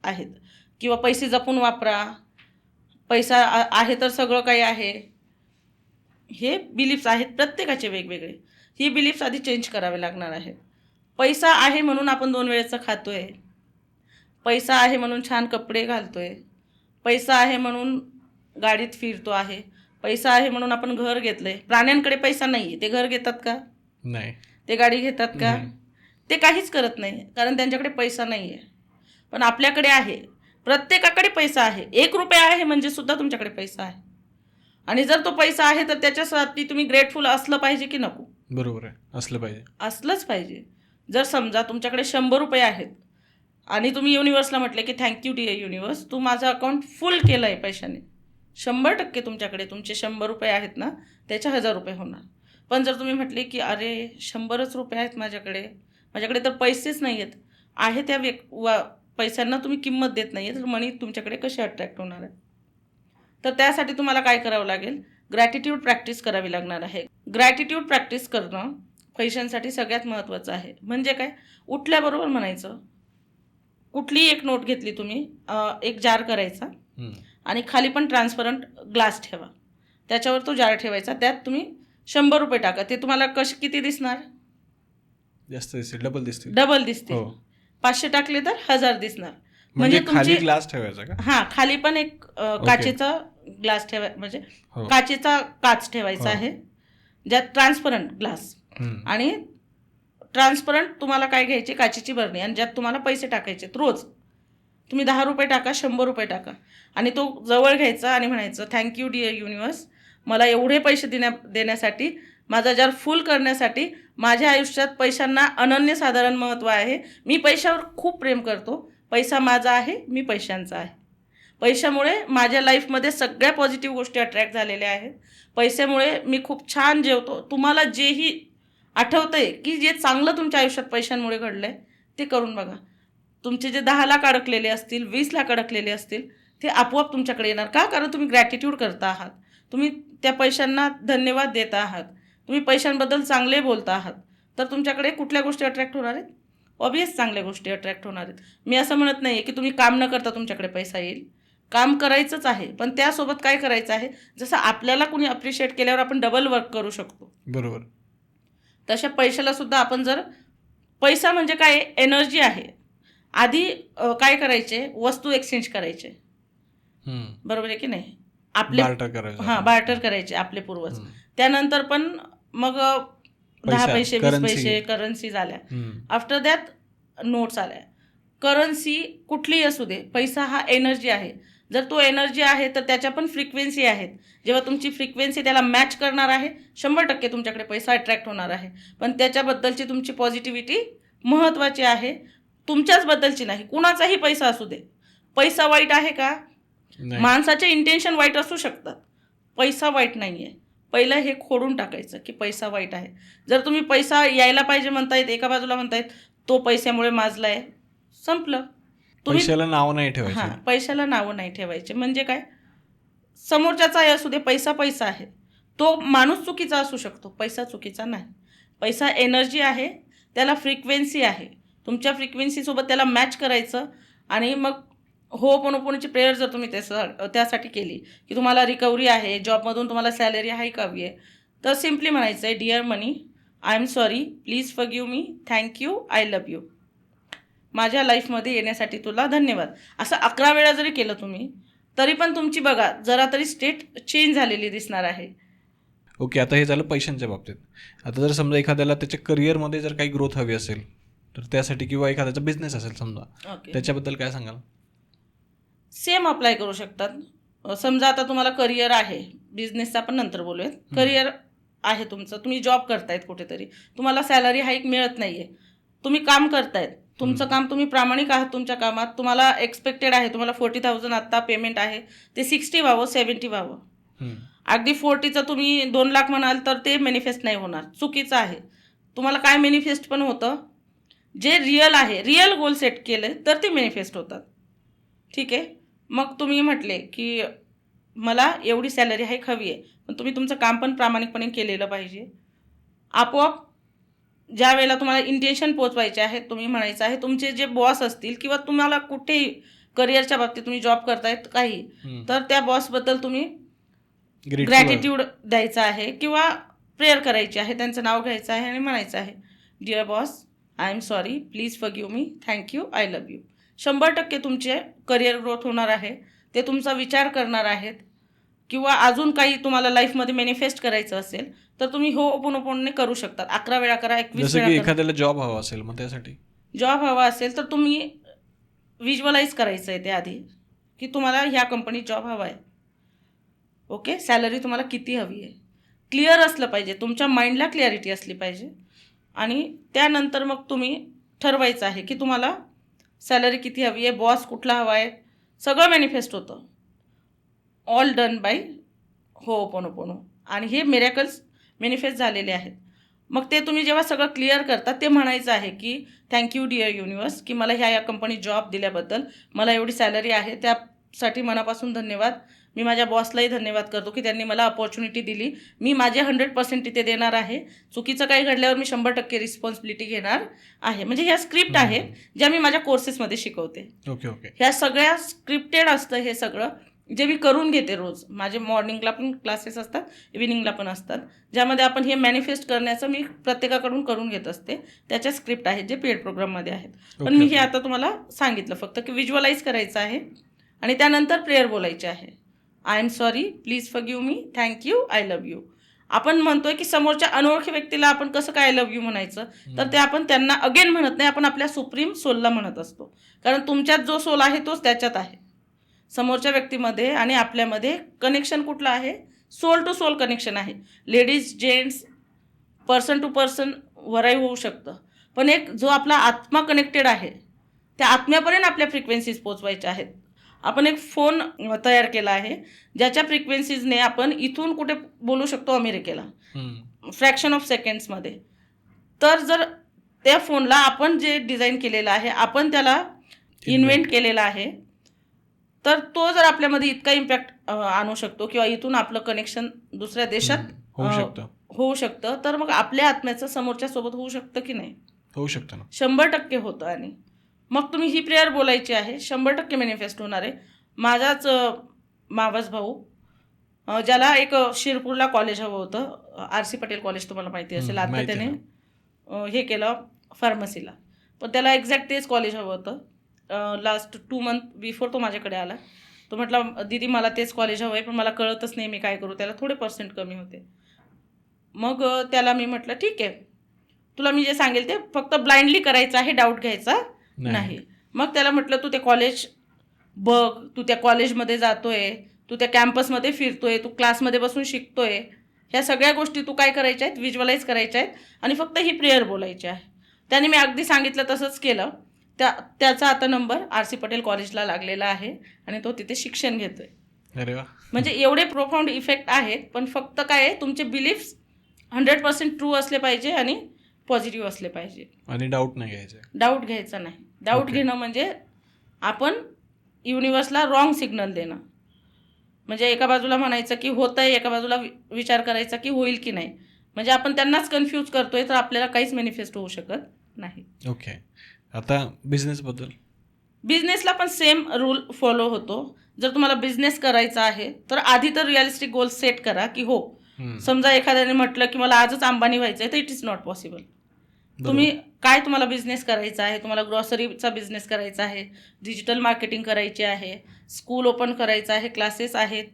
आहेत. किंवा पैसे जपून वापरा, पैसा आहे तर सगळं काही आहे, हे बिलीफ्स आहेत प्रत्येकाचे वेगवेगळे. ही बिलीफ्स आधी चेंज करावे लागणार आहेत. पैसा आहे म्हणून आपण 2 वेळेचं खातोय, पैसा आहे म्हणून छान कपडे घालतोय, पैसा आहे म्हणून गाडीत फिरतो आहे, पैसा आहे म्हणून आपण घर घेतलंय. प्राण्यांकडे पैसा नाही आहे, ते घर घेतात का? नाही. ते गाडी घेतात का? ते काहीच करत नाही, कारण त्यांच्याकडे पैसा नाही आहे. पण आपल्याकडे आहे, प्रत्येकाकडे पैसा आहे. 1 रुपया आहे म्हणजे सुद्धा तुमच्याकडे पैसा आहे. आणि जर तो पैसा आहे तर त्याच्यासाठी तुम्ही ग्रेटफुल असलं पाहिजे की नको? बरोबर आहे, असलं पाहिजे. असलंच पाहिजे. जर समजा तुमच्याकडे 100 रुपये आहेत आणि तुम्ही युनिवर्सला म्हटले की थँक्यू डिअर युनिवर्स, तू माझं अकाउंट फुल केलं आहे पैशाने, 100% तुमच्याकडे तुमचे 100 रुपये आहेत ना, त्याच्या 1000 रुपये होणार. पण जर तुम्ही म्हटले की अरे 100च रुपये आहेत माझ्याकडे तर पैसेच नाही आहेत, आहे त्या पैशांना तुम्ही किंमत देत नाही आहे, तर मनी तुमच्याकडे कसे अट्रॅक्ट होणार आहे? तर त्यासाठी तुम्हाला काय करावं लागेल, ग्रॅटिट्यूड प्रॅक्टिस करावी लागणार आहे. ग्रॅटिट्यूड प्रॅक्टिस करणं पैशांसाठी सगळ्यात महत्त्वाचं आहे. म्हणजे काय, उठल्याबरोबर म्हणायचं, कुठलीही एक नोट घेतली तुम्ही, एक जार करायचा आणि खाली पण ट्रान्सपरंट ग्लास ठेवा, त्याच्यावर तो जार ठेवायचा, त्यात तुम्ही 100 रुपये टाका. ते तुम्हाला किती दिसणार? जास्त दिसतील, डबल दिसतील. डबल दिसतील. हो. 500 टाकले तर 1000 दिसणार. म्हणजे तुमची खाली ग्लास ठेवायचा का? हां, खाली पण एक काचेचा ग्लास म्हणजे हो. काचेचा काच ठेवायचा हो. आहे, ज्यात ट्रान्सपरंट ग्लास आणि ट्रान्सपरंट तुम्हाला काय घ्यायची, काचेची बरणी, आणि ज्यात तुम्हाला पैसे टाकायचे. रोज तुम्ही 10 रुपये टाका, 100 रुपये टाका, आणि तो जवळ घ्यायचा आणि म्हणायचं, थँक्यू डिअर युनिवर्स, मला एवढे पैसे देण्यासाठी, माझा जार फुल करण्यासाठी. माझ्या आयुष्यात पैशांना अनन्यसाधारण महत्त्व आहे. मी पैशावर खूप प्रेम करतो. पैसा माझा आहे, मी पैशांचा आहे. पैशामुळे माझ्या लाईफमध्ये सगळ्या पॉझिटिव्ह गोष्टी अट्रॅक्ट झालेल्या आहेत. पैशामुळे मी खूप छान जेवतो. तुम्हाला जेही आठवतंय की जे चांगलं तुमच्या आयुष्यात पैशांमुळे घडलं आहे, ते करून बघा. तुमचे जे 10 लाख अडकलेले असतील, 20 लाख अडकलेले असतील, ते आपोआप तुमच्याकडे येणार. का? कारण तुम्ही ग्रॅटिट्यूड करता आहात, तुम्ही त्या पैशांना धन्यवाद देत आहात, तुम्ही पैशांबद्दल चांगले बोलता आहात. तर तुमच्याकडे कुठल्या गोष्टी अट्रॅक्ट होणार आहेत? ऑब्वियस चांगल्या गोष्टी अट्रॅक्ट होणार आहेत. मी असं म्हणत नाही आहे की तुम्ही काम न करता तुमच्याकडे पैसा येईल. काम करायचंच आहे, पण त्यासोबत काय करायचं आहे, जसं आपल्याला कुणी अप्रिशिएट केल्यावर आपण डबल वर्क करू शकतो, बरोबर. तशा पैशाला सुद्धा आपण जर, पैसा म्हणजे काय, एनर्जी आहे. आधी काय करायचे, वस्तू एक्सचेंज करायचे, बरोबर आहे की नाही? बार्टर करायचं. हां, बार्टर करायचे आपले पूर्वज. त्यानंतर पण मग 10 पैसे, 20 पैसे करन्सी झाल्या. आफ्टर दॅट नोट्स आल्या. करन्सी कुठलीही असू दे, पैसा हा एनर्जी आहे. जर तो एनर्जी आहे तर त्याच्या पण फ्रिक्वेन्सी आहेत. जेव्हा तुमची फ्रिक्वेन्सी त्याला मॅच करणार आहे, 100% तुमच्याकडे पैसा अट्रॅक्ट होणार आहे. पण त्याच्याबद्दलची तुमची पॉझिटिव्हिटी महत्त्वाची आहे, तुमच्याचबद्दलची नाही. कुणाचाही पैसा असू दे. पैसा वाईट आहे का? माणसाचे इंटेन्शन वाईट असू शकतात, पैसा वाईट नाही आहे. पहिलं हे खोडून टाकायचं की पैसा वाईट आहे. जर तुम्ही पैसा यायला पाहिजे म्हणतायत, एका बाजूला म्हणतायत तो पैशामुळे माजला आहे, संपलं. पैशाला नाव नाही ठेवायचं. हां, पैशाला नावं नाही ठेवायचे. म्हणजे काय, समोरच्याचाही असू दे, पैसा पैसा आहे. तो माणूस चुकीचा असू शकतो, पैसा चुकीचा नाही. पैसा एनर्जी आहे, त्याला फ्रिक्वेन्सी आहे. तुमच्या फ्रिक्वेन्सीसोबत त्याला मॅच करायचं, आणि मग होपोनोपोनोची प्रेयर जर तुम्ही त्यासाठी केली की तुम्हाला रिकव्हरी आहे, जॉबमधून तुम्हाला सॅलरी हाईक हवी आहे, तर सिम्पली म्हणायचं आहे, dear money, I am sorry, please forgive me, thank you, I love you, माझ्या लाईफमध्ये येण्यासाठी तुला धन्यवाद. असं 11 वेळा जरी केलं तुम्ही, तरी पण तुमची बघा जरा तरी स्टेट चेंज झालेली दिसणार आहे. ओके, आता हे झालं पैशांच्या बाबतीत. आता जर समजा एखाद्याला त्याच्या करिअरमध्ये जर काही ग्रोथ हवी असेल, तर त्यासाठी, किंवा एखाद्याचा बिझनेस असेल समजा, त्याच्याबद्दल काय सांगाल? सेम अप्लाय करू शकतात. समजा आता तुम्हाला करिअर आहे, बिझनेसचा आपण नंतर बोलूयात. करिअर आहे तुमचं, तुम्ही जॉब करतायत कुठेतरी, तुम्हाला सॅलरी हाईक मिळत नाही आहे, तुम्ही काम करतायत, तुमचं काम, तुम्ही प्रामाणिक आहात तुमच्या कामात, तुम्हाला एक्सपेक्टेड आहे, तुम्हाला 40,000 आत्ता पेमेंट आहे, ते 60 व्हावं, 70 व्हावं. अगदी 40चं तुम्ही 2 लाख म्हणाल तर ते मॅनिफेस्ट नाही होणार, चुकीचं आहे. तुम्हाला काय मॅनिफेस्ट पण होतं, जे रिअल आहे, रिअल गोल सेट केले तर ते मॅनिफेस्ट होतात. ठीक आहे. मग तुम्ही म्हटले की मला एवढी सॅलरी हाईक हवी आहे, पण तुम्ही तुमचं काम पण प्रामाणिकपणे केलेलं पाहिजे. आपोआप ज्या वेळेला तुम्हाला इंटेन्शन पोचवायचे आहे, तुम्ही म्हणायचं आहे, तुमचे जे बॉस असतील किंवा तुम्हाला कुठेही करिअरच्या बाबतीत तुम्ही जॉब करतायत काही, तर त्या बॉसबद्दल तुम्ही ग्रॅटिट्यूड द्यायचा आहे किंवा प्रेयर करायची आहे, त्यांचं नाव घ्यायचं आहे आणि म्हणायचं आहे, dear boss, I am sorry, please forgive me, thank you, I love you. 100% तुमचे करिअर ग्रोथ होणार आहे. ते तुमचा विचार करणार आहेत, किंवा अजून काही तुम्हाला लाईफमध्ये मॅनिफेस्ट करायचं असेल तर तुम्ही होपोनोपोनोने करू शकता. 11 वेळा करा, 21 वेळा करा. एखाद्याला जॉब हवा असेल, मग त्यासाठी जॉब हवा असेल तर तुम्ही व्हिज्युअलाइज करायचं आहे ते आधी, की तुम्हाला ह्या कंपनीत जॉब हवा आहे. ओके, सॅलरी तुम्हाला किती हवी आहे, क्लिअर असलं पाहिजे, तुमच्या माइंडला क्लॅरिटी असली पाहिजे. आणि त्यानंतर मग तुम्ही ठरवायचं आहे की तुम्हाला सॅलरी किती हवी आहे, बॉस कुठला हवा आहे, सगळं मॅनिफेस्ट होतं. All done by ho'oponopono. आणि हे मॅनिफेस्ट झालेले आहेत. मग ते तुम्ही जेव्हा सगळं क्लिअर करता ते म्हणायचं आहे की थँक्यू डिअर युनिवर्स, की मला ह्या कंपनी जॉब दिल्याबद्दल, मला एवढी सॅलरी आहे त्यासाठी मनापासून धन्यवाद. मी माझ्या बॉसलाही धन्यवाद करतो की त्यांनी मला अपॉर्च्युनिटी दिली. मी माझे 100% तिथे देणार आहे. चुकीचं काही घडल्यावर मी 100% रिस्पॉन्सिबिलिटी घेणार आहे. म्हणजे ह्या स्क्रिप्ट आहेत ज्या मी माझ्या कोर्सेसमध्ये शिकवते. Okay okay. ह्या सगळ्या स्क्रिप्टेड असतं हे सगळं, जे मी करून घेते रोज. माझे मॉर्निंगला पण क्लासेस असतात, इव्हिनिंगला पण असतात, ज्यामध्ये आपण हे मॅनिफेस्ट करण्याचं मी प्रत्येकाकडून करून घेत असते. त्याच्या स्क्रिप्ट आहेत जे पेड प्रोग्राममध्ये आहेत. पण मी हे आता तुम्हाला सांगितलं फक्त की व्हिज्युअलाइज करायचं आहे आणि त्यानंतर प्रेयर बोलायची आहे. I am sorry, please forgive me, thank you, I love you. आपण म्हणतोय की समोरच्या अनोळखी व्यक्तीला आपण कसं काय आय लव्ह यू म्हणायचं, तर ते आपण त्यांना अगेन म्हणत नाही, आपण आपल्या सुप्रीम सोलला म्हणत असतो. कारण तुमच्यात जो सोल आहे तोच त्याच्यात आहे. समोरच्या व्यक्तीमध्ये आणि आपल्यामध्ये कनेक्शन कुठलं आहे? सोल टू सोल कनेक्शन आहे. Ladies, gents, person to person वराई होऊ शकतं, पण एक जो आपला आत्मा कनेक्टेड आहे त्या आत्म्यापर्यंत आपल्या फ्रिक्वेन्सीज पोचवायच्या आहेत. आपण एक फोन तयार केला आहे ज्याच्या फ्रिक्वेन्सीजने आपण इथून कुठे बोलू शकतो अमेरिकेला फ्रॅक्शन ऑफ सेकंड्समध्ये. तर जर त्या फोनला आपण जे डिझाईन केलेलं आहे, आपण त्याला इन्व्हेंट केलेला आहे, तर तो जर आपल्यामध्ये इतका इम्पॅक्ट आणू शकतो किंवा इथून आपलं कनेक्शन दुसऱ्या देशात होऊ शकतं, तर मग आपल्या आत्म्याचं समोरच्या सोबत होऊ शकतं की नाही? होऊ शकतं ना, 100% होतं. आणि मग तुम्ही ही प्रेयर बोलायची आहे, 100% मॅनिफेस्ट होणार आहे. माझाच मावस भाऊ, ज्याला एक शिरपूरला कॉलेज हवं होतं, RC पटेल कॉलेज तुम्हाला माहिती असेल, आता त्याने हे केलं फार्मसीला, पण त्याला एक्झॅक्ट तेच कॉलेज हवं होतं. लास्ट 2 मंथ बिफोर तो माझ्याकडे आला. तो म्हटला दीदी मला तेच कॉलेज हवं आहे, पण मला कळतच नाही मी काय करू, त्याला थोडे पर्सेंट कमी होते. मग त्याला मी म्हटलं ठीक आहे, तुला मी जे सांगेल ते फक्त ब्लाइंडली करायचं आहे, डाऊट घ्यायचा नाही. मग त्याला म्हटलं तू ते कॉलेज बघ, तू त्या कॉलेजमध्ये जातोय, तू त्या कॅम्पसमध्ये फिरतोय, तू क्लासमध्ये बसून शिकतोय, ह्या सगळ्या गोष्टी तू काय करायच्या आहेत, व्हिज्युअलाइज करायच्या आहेत आणि फक्त ही प्रेयर बोलायची आहे. त्याने मी अगदी सांगितलं तसंच केलं. त्याचा आता नंबर RC पटेल कॉलेजला लागलेला आहे आणि तो तिथे शिक्षण घेतोय. अरे वा. म्हणजे एवढे प्रोफाऊंड इफेक्ट आहेत, पण फक्त काय आहे, तुमचे बिलीफ्स 100% ट्रू असले पाहिजे आणि पॉझिटिव्ह असले पाहिजे आणि डाऊट नाही घ्यायचा. डाऊट घ्यायचा नाही. डाऊट घेणं म्हणजे आपण युनिवर्सला रॉंग सिग्नल देणं. म्हणजे एका बाजूला म्हणायचं की होतंय, एका बाजूला विचार करायचा की होईल की नाही. म्हणजे आपण त्यांनाच कन्फ्यूज करतोय, तर आपल्याला काहीच मॅनिफेस्ट होऊ शकत नाही. ओके. आता बिझनेसबद्दल? बिझनेसला पण सेम रूल फॉलो होतो. जर तुम्हाला बिझनेस करायचा आहे तर आधी तर रिअलिस्टिक गोल सेट करा की हो, समजा एखाद्याने म्हटलं की मला आजच अंबानी व्हायचं आहे, तर इट इज नॉट पॉसिबल. तुम्ही काय, तुम्हाला बिझनेस करायचा आहे, तुम्हाला ग्रॉसरीचा बिझनेस करायचा आहे, डिजिटल मार्केटिंग करायची आहे, स्कूल ओपन करायचं आहे, क्लासेस आहेत,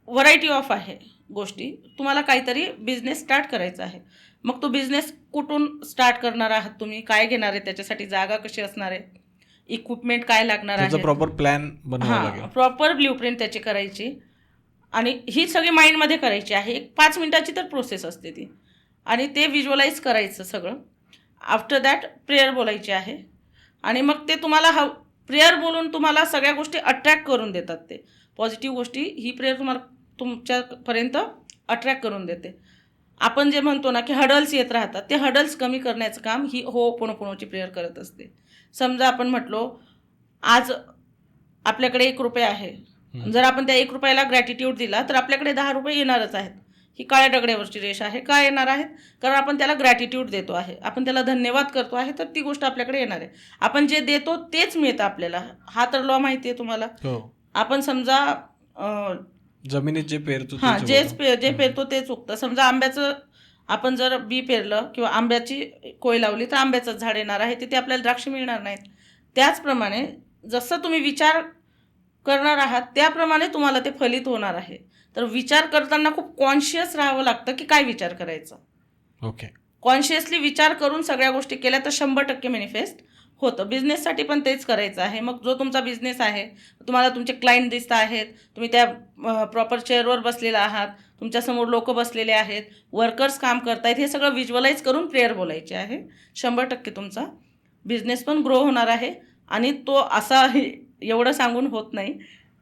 व्हरायटी ऑफ आहे गोष्टी, तुम्हाला काहीतरी बिझनेस स्टार्ट करायचा आहे. मग तो बिझनेस कुठून स्टार्ट करणार आहात, तुम्ही काय घेणार आहे, त्याच्यासाठी जागा कशी असणार आहे, इक्विपमेंट काय लागणार आहे, प्रॉपर प्लॅन बनवावा लागेल, प्रॉपर ब्ल्यूप्रिंट त्याची करायची आणि ही सगळी माइंडमध्ये करायची आहे. एक 5 मिनिटाची तर प्रोसेस असते ती, आणि ते व्हिज्युअलाइज करायचं सगळं. आफ्टर दॅट प्रेयर बोलायची आहे आणि मग ते तुम्हाला प्रेयर बोलून तुम्हाला सगळ्या गोष्टी अट्रॅक्ट करून देतात. ते पॉझिटिव्ह गोष्टी ही प्रेयर तुम्हाला तुमच्यापर्यंत अट्रॅक्ट करून देते. आपण जे म्हणतो ना की हडल्स येत राहतात, ते हडल्स कमी करण्याचं काम ही होओपोनोपोनोची प्रेयर करत असते. समजा आपण म्हटलो आज आपल्याकडे ₹1 आहे, जर आपण त्या ₹1 ग्रॅटिट्यूड दिला तर आपल्याकडे ₹10 येणारच आहेत. ही काळ्या दगड्यावरची रेष आहे. का येणार आहेत? कारण आपण त्याला ग्रॅटिट्यूड देतो आहे, आपण त्याला धन्यवाद करतो आहे, तर ती गोष्ट आपल्याकडे येणार आहे. आपण जे देतो तेच मिळतं आपल्याला. हा तर लॉ माहिती आहे तुम्हाला. आपण समजा जमिनीत जे पेरतो जे पेरतो तेच उगतं. समजा आंब्याचं आपण जर बी पेरलं किंवा आंब्याची कोय लावली तर आंब्याचंच झाड येणार आहे, तिथे आपल्याला द्राक्ष मिळणार नाहीत. त्याचप्रमाणे जसं तुम्ही विचार करणार आहात त्याप्रमाणे तुम्हाला ते फलित होणार आहे. तर विचार करताना खूप कॉन्शियस राहावं लागतं की काय विचार करायचा. ओके. कॉन्शियसली विचार करून सगळ्या गोष्टी केल्या तर 100% मॅनिफेस्ट होतं. बिझनेससाठी पण तेच करायचं आहे. मग जो तुमचा बिझनेस आहे, तुम्हाला तुमचे क्लायंट दिसत आहेत, तुम्ही त्या प्रॉपर चेअरवर बसलेला आहात, तुमच्यासमोर लोक बसलेले आहेत, वर्कर्स काम करतायत, हे सगळं व्हिज्युअलाइज करून प्रेयर बोलायचे आहे. 100% तुमचा बिझनेस पण ग्रो होणार आहे. आणि तो असा एवढं सांगून होत नाही,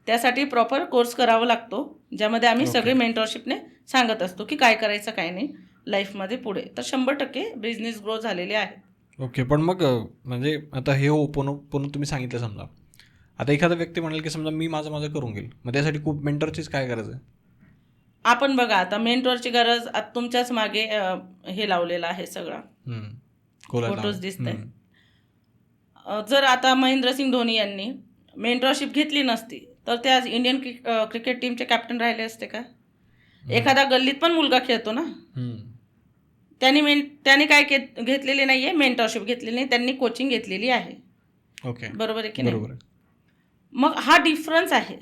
त्यासाठी प्रॉपर कोर्स करावा लागतो, ज्यामध्ये आम्ही सगळे मेंटरशिपने सांगत असतो की काय करायचं काय नाही लाईफमध्ये पुढे. तर 100% बिझनेस ग्रो झालेले आहेत. ओके. पण मग म्हणजे आता हे पुन्हा तुम्ही सांगितलं समजा, आता एखादा व्यक्ती म्हणेल की समजा मी माझं करून घेईल, मग त्यासाठी खूप मेंटरचीच काय गरज आहे? आपण बघा आता मेंटॉरची गरज आता तुमच्याच मागे हे लावलेलं आहे सगळं, कोलाज फोटोज लावून. दिसत आहेत. जर आता महेंद्रसिंग धोनी यांनी मेंटॉरशिप घेतली नसती तर ते आज इंडियन क्रिकेट टीमचे कॅप्टन राहिले असते का? एखादा गल्लीत पण मुलगा खेळतो ना, त्यांनी काय घेतलेली नाही आहे, मेंटॉरशिप घेतलेली नाही, त्यांनी कोचिंग घेतलेली आहे. ओके. बरोबर आहे की नाही? बरोबर आहे. मग हा डिफरन्स आहे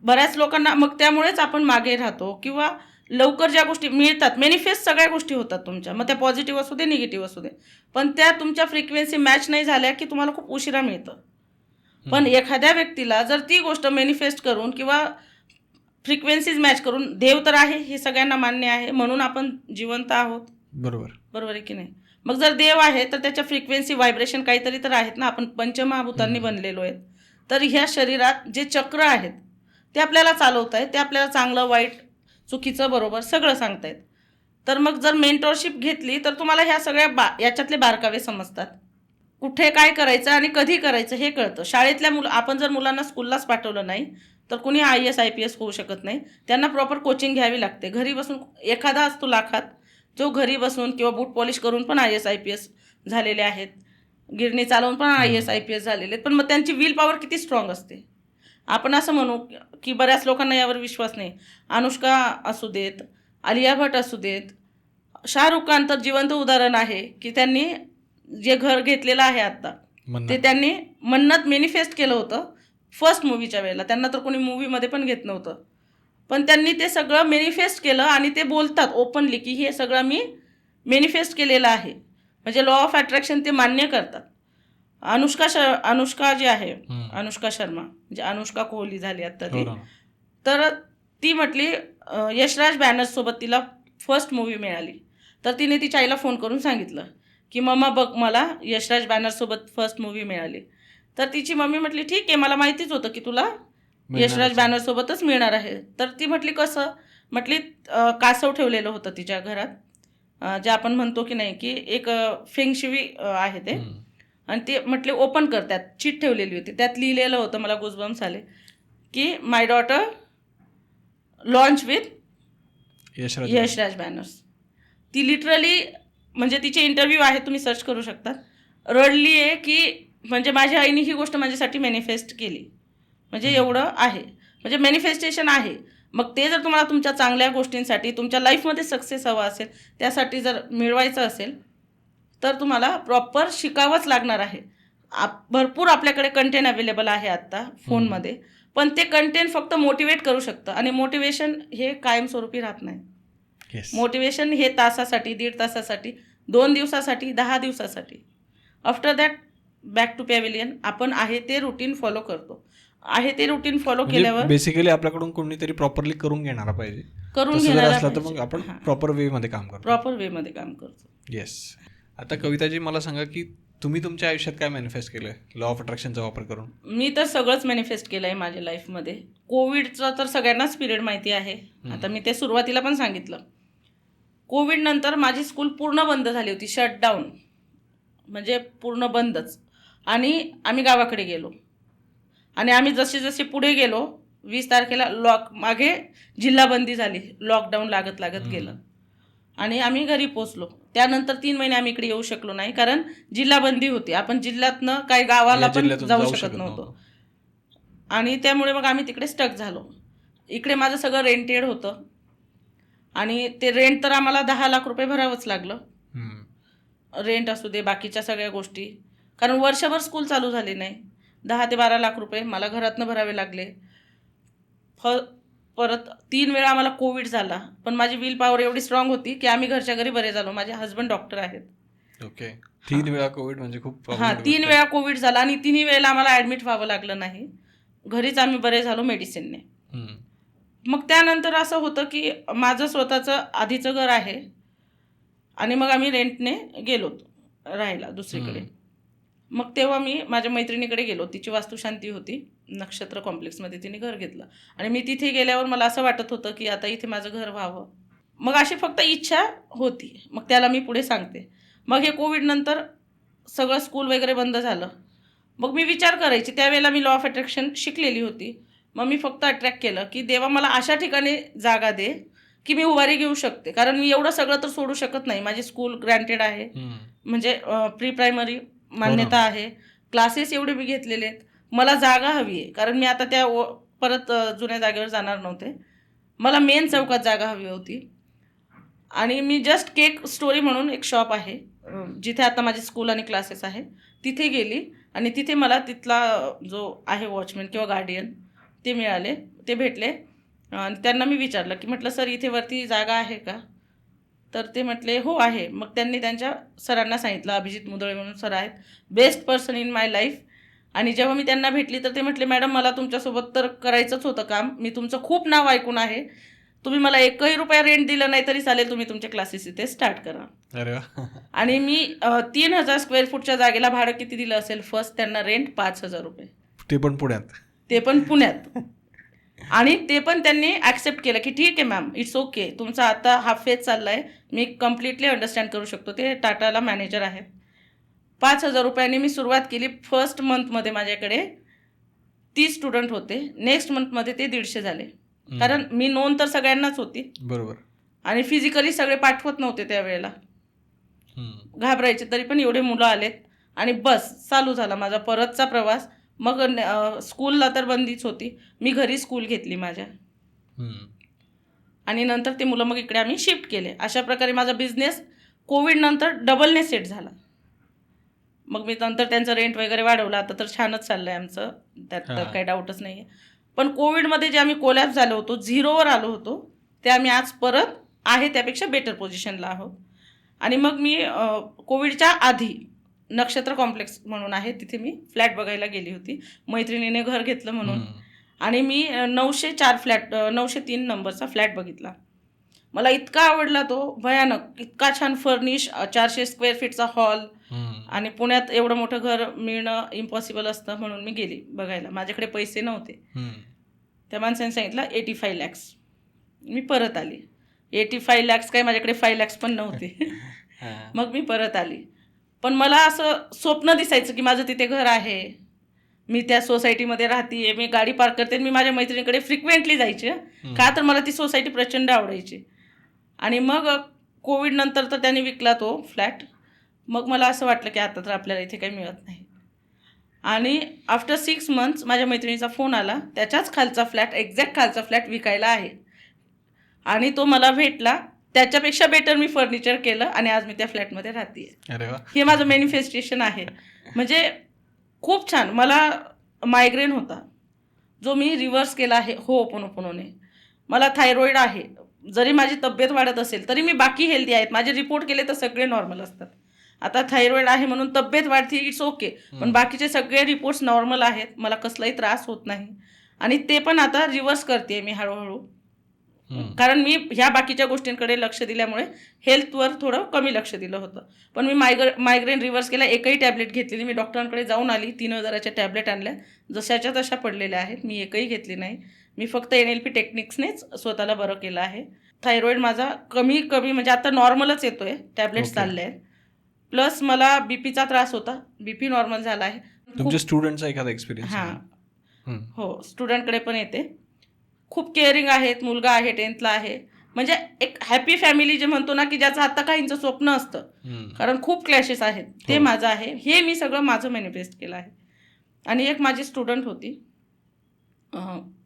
बऱ्याच लोकांना. मग त्यामुळेच आपण मागे राहतो किंवा लवकर ज्या गोष्टी मिळतात, मॅनिफेस्ट सगळ्या गोष्टी होतात तुमच्या, मग त्या पॉझिटिव्ह असू दे निगेटिव्ह असू दे, पण त्या तुमच्या फ्रिक्वेन्सी मॅच नाही झाल्या की तुम्हाला खूप उशिरा मिळतं. पण एखाद्या व्यक्तीला जर ती गोष्ट मॅनिफेस्ट करून किंवा फ्रिक्वेन्सीज मॅच करून, देव तर आहे हे सगळ्यांना मान्य आहे, म्हणून आपण जिवंत आहोत. बरोबर आहे की नाही? मग जर देव आहे तर त्याच्या फ्रिक्वेन्सी व्हायब्रेशन काहीतरी तर आहेत ना. आपण पंचमहाभूतांनी बनलेलो आहेत. तर ह्या शरीरात जे चक्र आहेत ते आपल्याला चालवत आहेत, ते आपल्याला चांगलं वाईट चुकीचं बरोबर सगळं सांगतायत. तर मग जर मेंटॉरशिप घेतली तर तुम्हाला ह्या सगळ्या याच्यातले बारकावे समजतात. कुठे काय करायचं आणि कधी करायचं हे कळतं. शाळेतल्या आपण जर मुलांना स्कूललाच पाठवलं नाही तर कुणी IAS IPS होऊ शकत नाही. त्यांना प्रॉपर कोचिंग घ्यावी लागते. घरी बसून एखादा असतो लाखात जो घरी बसून किंवा बूट पॉलिश करून पण IAS IPS झालेले आहेत, गिरणी चालवून पण IAS IPS झालेले आहेत, पण मग त्यांची विल पॉवर किती स्ट्रॉंग असते. आपण असं म्हणू की बऱ्याच लोकांना यावर विश्वास नाही. अनुष्का असू देत, आलिया भट असू देत, शाहरुख खान तर जिवंत उदाहरण आहे की त्यांनी जे घर घेतलेलं आहे आत्ता, ते त्यांनी मन्नत मॅनिफेस्ट केलं होतं फर्स्ट मूवीच्या वेळेला. त्यांना तर कोणी मूवीमध्ये पण घेत नव्हतं, पण त्यांनी ते सगळं मॅनिफेस्ट केलं आणि ते बोलतात ओपनली की हे सगळं मी मॅनिफेस्ट केलेलं आहे. म्हणजे लॉ ऑफ अट्रॅक्शन ते मान्य करतात. अनुष्का जी आहे, अनुष्का शर्मा म्हणजे अनुष्का कोहली झाली आता ती, तर ती म्हटली यशराज बॅनर्ससोबत तिला फर्स्ट मूवी मिळाली, तर तिने तिच्या आईला फोन करून सांगितलं की मम्मा बघ मला यशराज बॅनर्ससोबत फर्स्ट मूवी मिळाली. तर तिची मम्मी म्हटली ठीक आहे, मला माहितीच होतं की तुला यशराज बॅनरसोबतच मिळणार आहे. तर ती म्हटली कसं? म्हटली कासव ठेवलेलं होतं तिच्या घरात, जे आपण म्हणतो की नाही की एक फेंगशिवी आहे ते, आणि ते म्हटले ओपन कर, त्यात चीट ठेवलेली होती, त्यात लिहिलेलं होतं, मला गुजबम्स आले की my daughter launch with Yashraj banners. ती लिटरली म्हणजे तिचे इंटरव्ह्यू आहे, तुम्ही सर्च करू शकता, रडली आहे की म्हणजे माझ्या आईने ही गोष्ट माझ्यासाठी मॅनिफेस्ट केली. म्हणजे एवढं आहे, म्हणजे मॅनिफेस्टेशन आहे. मग ते जर तुम्हाला तुमच्या चांगल्या गोष्टींसाठी, तुमच्या लाईफमध्ये सक्सेस हवा असेल, त्यासाठी जर मिळवायचं असेल तर तुम्हाला प्रॉपर शिकावंच लागणार आहे. भरपूर आपल्याकडे कंटेंट अवेलेबल आहे आत्ता फोनमध्ये, पण ते कंटेंट फक्त मोटिवेट करू शकतं आणि मोटिवेशन हे कायमस्वरूपी राहत नाही. मोटिवेशन हे तासासाठी, 1.5 तासासाठी, 2 दिवसासाठी, 10 दिवसासाठी. After that back to pavilion. आपण आहे ते रुटीन फॉलो करतो. आहे ते रुटीन फॉलो केल्यावर बेसिकली आपल्याकडून कोणीतरी प्रॉपरली करून घेणारा पाहिजे. करून घेणारा तर मग आपण प्रॉपर वे मध्ये काम करतो. येस. आता कविताजी मला सांगा की तुम्ही तुमच्या आयुष्यात काय मॅनिफेस्ट केलंय लॉ ऑफ अट्रॅक्शनचा वापर करून? मी तर सगळंच मॅनिफेस्ट केलं आहे माझ्या लाईफमध्ये. कोविडचा तर सगळ्यांनाच पिरियड माहिती आहे. आता मी ते सुरुवातीला पण सांगितलं. कोविड नंतर माझी स्कूल पूर्ण बंद झाली होती, शटडाऊन, म्हणजे पूर्ण बंदच. आणि आम्ही गावाकडे गेलो आणि आम्ही जसे जसे पुढे गेलो 20 तारखेला मागे जिल्हाबंदी झाली, लॉकडाऊन लागत गेलं आणि आम्ही घरी पोचलो. त्यानंतर 3 महिने आम्ही इकडे येऊ शकलो नाही, कारण जिल्हाबंदी होती. आपण जिल्ह्यातनं काही गावाला पण जाऊ शकत नव्हतो आणि त्यामुळे मग आम्ही तिकडे स्टक झालो. इकडे माझं सगळं रेंटेड होतं आणि ते रेंट तर आम्हाला 10 लाख रुपये भरावंच लागलं. रेंट असू दे, बाकीच्या सगळ्या गोष्टी, कारण वर्षभर स्कूल चालू झाली नाही. 10 ते 12 लाख रुपये मला घरातनं भरावे लागले. परत 3 वेळा आम्हाला कोविड झाला, पण माझी विल पॉवर एवढी स्ट्रॉंग होती की आम्ही घरच्या घरी बरे झालो. माझे हस्बंड डॉक्टर आहेत. ओके. 3 वेळा कोविड म्हणजे खूप. 3 वेळा कोविड झाला आणि 3ही वेळेला आम्हाला ॲडमिट व्हावं लागलं नाही. घरीच आम्ही बरे झालो मेडिसिनने. मग त्यानंतर असं होतं की माझं स्वतःचं आधीचं घर आहे आणि मग आम्ही रेंटने गेलो राहायला दुसरीकडे. मग तेव्हा मी माझ्या मैत्रिणीकडे गेलो, तिची वास्तुशांती होती नक्षत्र कॉम्प्लेक्समध्ये तिने घर घेतलं आणि मी तिथे गेल्यावर मला असं वाटत होतं की आता इथे माझं घर व्हावं. मग अशी फक्त इच्छा होती. मग त्याला मी पुढे सांगते. मग हे कोविडनंतर सगळं स्कूल वगैरे बंद झालं. मग मी विचार करायची, त्यावेळेला मी लॉ ऑफ अट्रॅक्शन शिकलेली होती. मग मी फक्त अट्रॅक्ट केलं की देवा मला अशा ठिकाणी जागा दे की मी उभारी घेऊ शकते. कारण मी एवढं सगळं तर सोडू शकत नाही. माझी स्कूल ग्रँटेड आहे, म्हणजे प्री प्रायमरी मान्यता आहे, क्लासेस एवढे मी घेतलेले आहेत. मला जागा हवी आहे, कारण मी आता त्या परत जुन्या जागेवर जाणार नव्हते. मला मेन चौकात जागा हवी होती. आणि मी जस्ट केक स्टोरी म्हणून एक शॉप आहे, जिथे आता माझे स्कूल आणि क्लासेस आहे, तिथे गेली आणि तिथे मला तिथला जो आहे वॉचमॅन किंवा गार्डियन ते मिळाले, ते भेटले. आणि त्यांना मी विचारलं की म्हटलं सर इथे वरती जागा आहे का? तर ते म्हटले हो आहे. मग त्यांनी त्यांच्या सरांना सांगितलं, अभिजित मुदळे म्हणून सर आहेत, best person in my life. आणि जेव्हा मी त्यांना भेटली तर ते म्हटले मॅडम मला तुमच्यासोबत तर करायचंच होतं काम, मी तुमचं खूप नाव ऐकून आहे, तुम्ही मला 1ही रुपया रेंट दिलं नाही तरी चालेल, तुम्ही तुमचे क्लासेस इथे स्टार्ट करा. अरे वा. आणि मी 3000 स्क्वेअर फूटच्या जागेला भाडं किती दिलं असेल फर्स्ट त्यांना रेंट? 5000 रुपये. ते पण पुण्यात. ते पण पुण्यात. आणि ते पण त्यांनी ॲक्सेप्ट केलं की ठीक आहे मॅम, इट्स ओके, तुमचा आता हा फेज चालला आहे, मी कम्प्लिटली अंडरस्टँड करू शकतो. ते टाटाला मॅनेजर आहेत. 5000 रुपयांनी मी सुरुवात केली. फर्स्ट मंथमध्ये माझ्याकडे 30 स्टुडंट होते, नेक्स्ट मंथमध्ये ते 150 झाले. कारण मी नोंद तर सगळ्यांनाच होती, बरोबर, आणि फिजिकली सगळे पाठवत नव्हते त्यावेळेला, घाबरायचे. तरी पण एवढे मुलं आलेत आणि बस चालू झाला माझा परतचा प्रवास. मग स्कूलला तर बंदीच होती, मी घरी स्कूल घेतली माझ्या. आणि नंतर ते मुलं मग इकडे आम्ही शिफ्ट केले. अशा प्रकारे माझा बिझनेस कोविडनंतर डबलने सेट झाला. मग मी नंतर त्यांचं रेंट वगैरे वाढवलं, आता तर छानच चाललं आहे आमचं, त्यात तर काही डाऊटच नाही आहे. पण कोविडमध्ये जे आम्ही कोलॅप्स झालो होतो, झिरोवर आलो होतो, ते आम्ही आज परत आहे त्यापेक्षा बेटर पोझिशनला आहोत. आणि मग मी कोविडच्या आधी नक्षत्र कॉम्प्लेक्स म्हणून आहे, तिथे मी फ्लॅट बघायला गेली होती, मैत्रिणीने घर घेतलं म्हणून. आणि मी 903 नंबरचा फ्लॅट बघितला. मला इतका आवडला तो, भयानक, इतका छान फर्निश, 400 स्क्वेअर फीटचा हॉल. आणि पुण्यात एवढं मोठं घर मिळणं इम्पॉसिबल असतं, म्हणून मी गेली बघायला. माझ्याकडे पैसे नव्हते. त्या माणसाने सांगितलं 85 lakhs. मी परत आली. 85 lakhs काय, माझ्याकडे 5 lakhs पण नव्हते. मग मी परत आली. पण मला असं स्वप्न दिसायचं की माझं तिथे घर आहे, मी त्या सोसायटीमध्ये राहते, मी गाडी पार्क करते. मी माझ्या मैत्रिणीकडे फ्रिक्वेंटली जायचे, का तर मला ती सोसायटी प्रचंड आवडायची. आणि मग कोविडनंतर तर त्यांनी विकला तो फ्लॅट. मग मला असं वाटलं की आता तर आपल्याला इथे काही मिळत नाही. आणि आफ्टर 6 months माझ्या मैत्रिणीचा फोन आला, त्याच्याच खालचा फ्लॅट, एक्झॅक्ट खालचा फ्लॅट विकायला आहे. आणि तो मला भेटला, त्याच्यापेक्षा बेटर मी फर्निचर केलं आणि आज मी त्या फ्लॅटमध्ये राहते. अरे वा. हे माझं मॅनिफेस्टेशन आहे. म्हणजे खूप छान. मला मायग्रेन होता, जो मी रिव्हर्स केला आहे होपोनोपोनोने. मला थायरॉईड आहे, जरी माझी तब्येत वाढत असेल तरी मी बाकी हेल्दी आहेत. माझे रिपोर्ट केले तर सगळे नॉर्मल असतात. आता थायरॉईड आहे म्हणून तब्येत वाढते, इट्स ओके, पण बाकीचे सगळे रिपोर्ट्स नॉर्मल आहेत, मला कसलाही त्रास होत नाही. आणि ते पण आता रिव्हर्स करते मी हळूहळू, कारण मी ह्या बाकीच्या गोष्टींकडे लक्ष दिल्यामुळे हेल्थवर थोडं कमी लक्ष दिलं होतं. पण मी मायग्रेन रिव्हर्स केला, एकही टॅबलेट घेतलेली. मी डॉक्टरांकडे जाऊन आली, 3000च्या टॅबलेट आणल्या, जशाच्या तशा पडलेल्या आहेत, मी एकही घेतली नाही. मी फक्त NLP टेक्निक्सनेच स्वतःला बरं केलं आहे. थायरॉईड माझा कमी म्हणजे आता नॉर्मलच येतो आहे, टॅबलेट्स चालले आहेत. प्लस मला बीपीचा त्रास होता, बीपी नॉर्मल झाला आहे. तुमच्या स्टुडंटचा एखादा एक्सपिरियन्स? हां, हो, स्टुडंटकडे पण येते. खूप केअरिंग आहेत, मुलगा आहे 10th ला आहे. म्हणजे एक हॅपी फॅमिली जे म्हणतो ना, की ज्याचं आता काहींचं स्वप्न असतं, कारण खूप क्लॅशेस आहेत, ते माझं आहे. हे मी सगळं माझं मॅनिफेस्ट केलं आहे. आणि एक माझी स्टुडंट होती,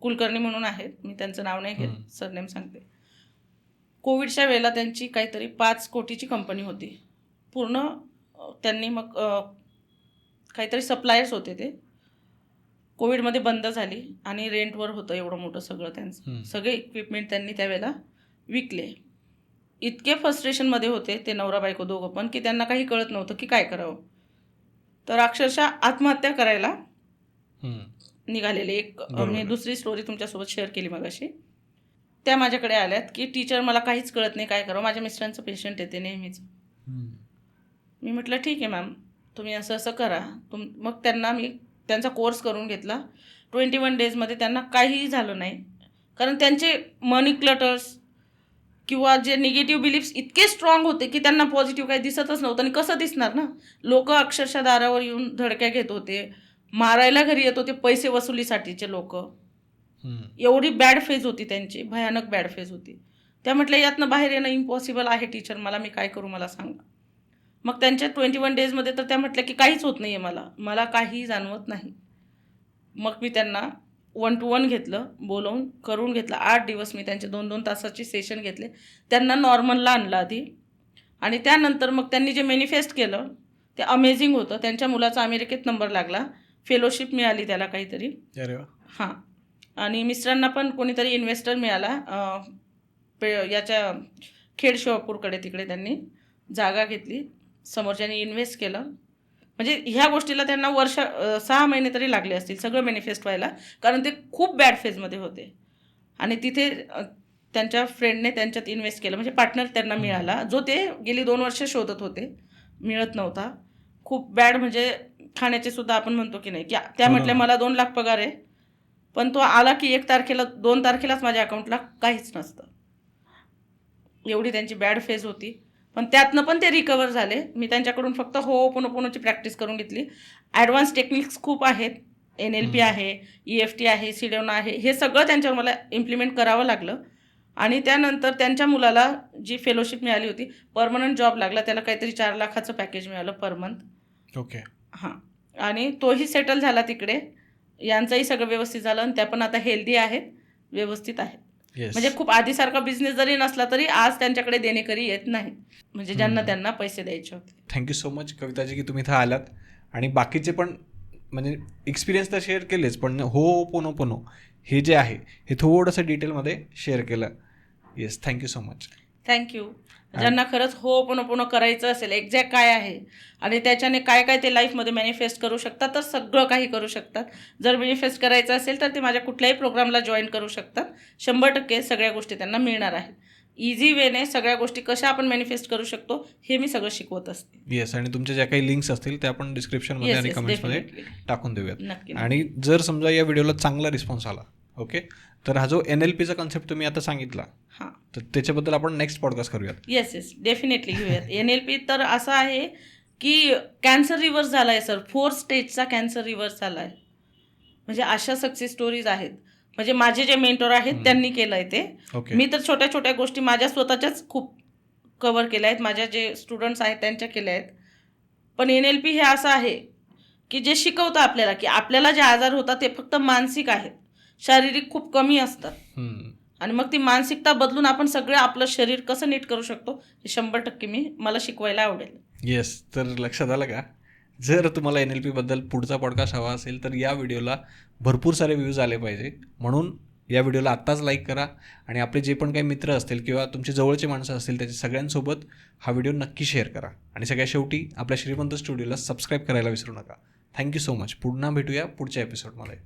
कुलकर्णी म्हणून आहेत, मी त्यांचं नाव नाही घेत, सरनेम सांगते. कोविडच्या वेळेला त्यांची काहीतरी 5 कोटीची कंपनी होती पूर्ण. त्यांनी मग काहीतरी सप्लायर्स होते, ते कोविडमध्ये बंद झाली आणि रेंटवर होतं एवढं मोठं सगळं त्यांचं. सगळे इक्विपमेंट त्यांनी त्यावेळेला विकले. इतके फ्रस्ट्रेशनमध्ये होते ते नवरा बायको दोघं पण, की त्यांना काही कळत नव्हतं की काय करावं. तर अक्षरशः आत्महत्या करायला निघालेले. एक मी दुसरी स्टोरी तुमच्यासोबत शेअर केली मगाशी. त्या माझ्याकडे आल्यात की टीचर मला काहीच कळत नाही, काय करावं, माझ्या मिस्टरांचं पेशंट येते नेहमीच. मी म्हटलं ठीक आहे मॅम, तुम्ही असं असं करा. मग त्यांना मी त्यांचा कोर्स करून घेतला. 21 डेजमध्ये त्यांना काहीही झालं नाही. कारण त्यांचे मनी क्लटर्स किंवा जे निगेटिव्ह बिलीफ्स इतके स्ट्रॉंग होते की त्यांना पॉझिटिव्ह काही दिसतच नव्हतं. आणि कसं दिसणार ना, लोक अक्षरशः दारावर येऊन धडक्या घेत होते, मारायला घरी येत होते, पैसे वसुलीसाठीचे लोक. एवढी बॅड फेज होती त्यांची, भयानक बॅड फेज होती. त्या म्हटल्या यातनं बाहेर येणं इम्पॉसिबल आहे टीचर, मला मी काय करू मला सांगा. मग त्यांच्या 21 डेजमध्ये तर त्या म्हटल्या की काहीच होत नाही आहे, मला काहीही जाणवत नाही. मग मी त्यांना 1 to 1 घेतलं, बोलवून करून घेतलं. 8 दिवस मी त्यांचे 2-2 तासाचे सेशन घेतले. त्यांना नॉर्मलला आणलं आधी, आणि त्यानंतर मग त्यांनी जे मॅनिफेस्ट केलं ते अमेझिंग होतं. त्यांच्या मुलाचा अमेरिकेत नंबर लागला, फेलोशिप मिळाली त्याला काहीतरी. अरे वा. हां. आणि मिस्टरांना पण कोणीतरी इन्व्हेस्टर मिळाला, याच्या खेड शिवापूरकडे, तिकडे त्यांनी जागा घेतली, समोरच्यानी इन्व्हेस्ट केलं. म्हणजे ह्या गोष्टीला त्यांना 6 महिने तरी लागले असतील सगळं मॅनिफेस्ट व्हायला, कारण ते खूप बॅड फेजमध्ये होते. आणि तिथे त्यांच्या फ्रेंडने त्यांच्यात इन्व्हेस्ट केलं, म्हणजे पार्टनर त्यांना मिळाला, जो ते गेली 2 वर्ष शोधत होते, मिळत नव्हता. खूप बॅड, म्हणजे खाण्याचे सुद्धा आपण म्हणतो की नाही, की त्या म्हटल्या मला 2 लाख पगार आहे, पण तो आला की 1 तारखेला 2 तारखेलाच माझ्या अकाउंटला काहीच नसतं. एवढी त्यांची बॅड फेज होती. पण त्यातनं पण ते रिकवर झाले. मी त्यांच्याकडून फक्त होओपोनोपोनोची प्रॅक्टिस करून घेतली. ॲडव्हान्स टेक्निक्स खूप आहेत, NLP आहे, EFT आहे, सिडोना आहे, हे सगळं त्यांच्यावर मला इम्प्लिमेंट करावं लागलं. आणि त्यानंतर त्यांच्या मुलाला जी फेलोशिप मिळाली होती, परमनंट जॉब लागला, त्याला काहीतरी 4 लाखाचं पॅकेज मिळालं पर मंथ. ओके. हां. आणि तोही सेटल झाला तिकडे, यांचंही सगळं व्यवस्थित झालं, आणि त्या पण आता हेल्दी आहेत, व्यवस्थित आहेत. म्हणजे खूप आधीसारखा बिझनेस जरी नसला तरी आज त्यांच्याकडे देणेकरी येत नाही, म्हणजे ज्यांना त्यांना पैसे द्यायचे होते. थँक्यू सो मच कविताजी की तुम्ही इथं आलात, आणि बाकीचे पण म्हणजे एक्सपिरियन्स तर शेअर केलेच, पण होओपोनोपोनो हे जे आहे हे थोडंसं डिटेलमध्ये शेअर केलं. Yes, thank you so much. Thank you. ज्यांना खरंच होओपोनोपोनो करायचं असेल, एक्झॅक्ट काय आहे आणि त्याच्याने काय काय ते लाईफमध्ये मॅनिफेस्ट करू शकतात, तर सगळं काही करू शकतात. जर मॅनिफेस्ट करायचं असेल तर ते माझ्या कुठल्याही प्रोग्रामला जॉईन करू शकतात. 100% सगळ्या गोष्टी त्यांना मिळणार आहेत. इझी वेने सगळ्या गोष्टी कशा आपण मॅनिफेस्ट करू शकतो हे मी सगळं शिकवत असते. येस, आणि तुमच्या ज्या काही लिंक्स असतील त्या आपण डिस्क्रिप्शनमध्ये आणि कमेंट्समध्ये टाकून देऊयात. नक्की. आणि जर समजा या व्हिडिओला चांगला रिस्पॉन्स आला, ओके, तर हा जो NLPचा कन्सेप्ट तुम्ही आता सांगितला, हां, तर त्याच्याबद्दल आपण नेक्स्ट पॉडकास्ट करूयात. येस डेफिनेटली घेऊयात. NLP तर असं आहे की कॅन्सर रिव्हर्स झाला आहे सर, 4 स्टेजचा कॅन्सर रिव्हर्स झाला आहे. म्हणजे अशा सक्सेस स्टोरीज आहेत. म्हणजे माझे जे मेंटॉर आहेत त्यांनी केलं आहे ते. ओके. मी तर छोट्या छोट्या गोष्टी माझ्या स्वतःच्याच खूप कव्हर केल्या आहेत, माझ्या जे स्टुडंट्स आहेत त्यांच्या केल्या आहेत. पण NLP हे असं आहे की जे शिकवतं आपल्याला की आपल्याला जे आजार होतात ते फक्त मानसिक आहेत, शारीरिक खूप कमी असतात. आणि मग ती मानसिकता बदलून आपण सगळं आपलं शरीर कसं नीट करू शकतो हे 100% मला शिकवायला आवडेल. येस, तर लक्षात आलं का? जर तुम्हाला NLP बद्दल पुढचा पॉडकास्ट हवा असेल तर या व्हिडिओला भरपूर सारे व्ह्यूज आले पाहिजे, म्हणून या व्हिडिओला आत्ताच लाईक करा, आणि आपले जे पण काही मित्र असतील किंवा तुमचे जवळचे माणसं असतील त्याच्या सगळ्यांसोबत हा व्हिडिओ नक्की शेअर करा. आणि सगळ्या शेवटी आपल्या श्रीमंत स्टुडिओला सबस्क्राईब करायला विसरू नका. Thank you so much. पुन्हा भेटूया पुढच्या एपिसोडमध्ये.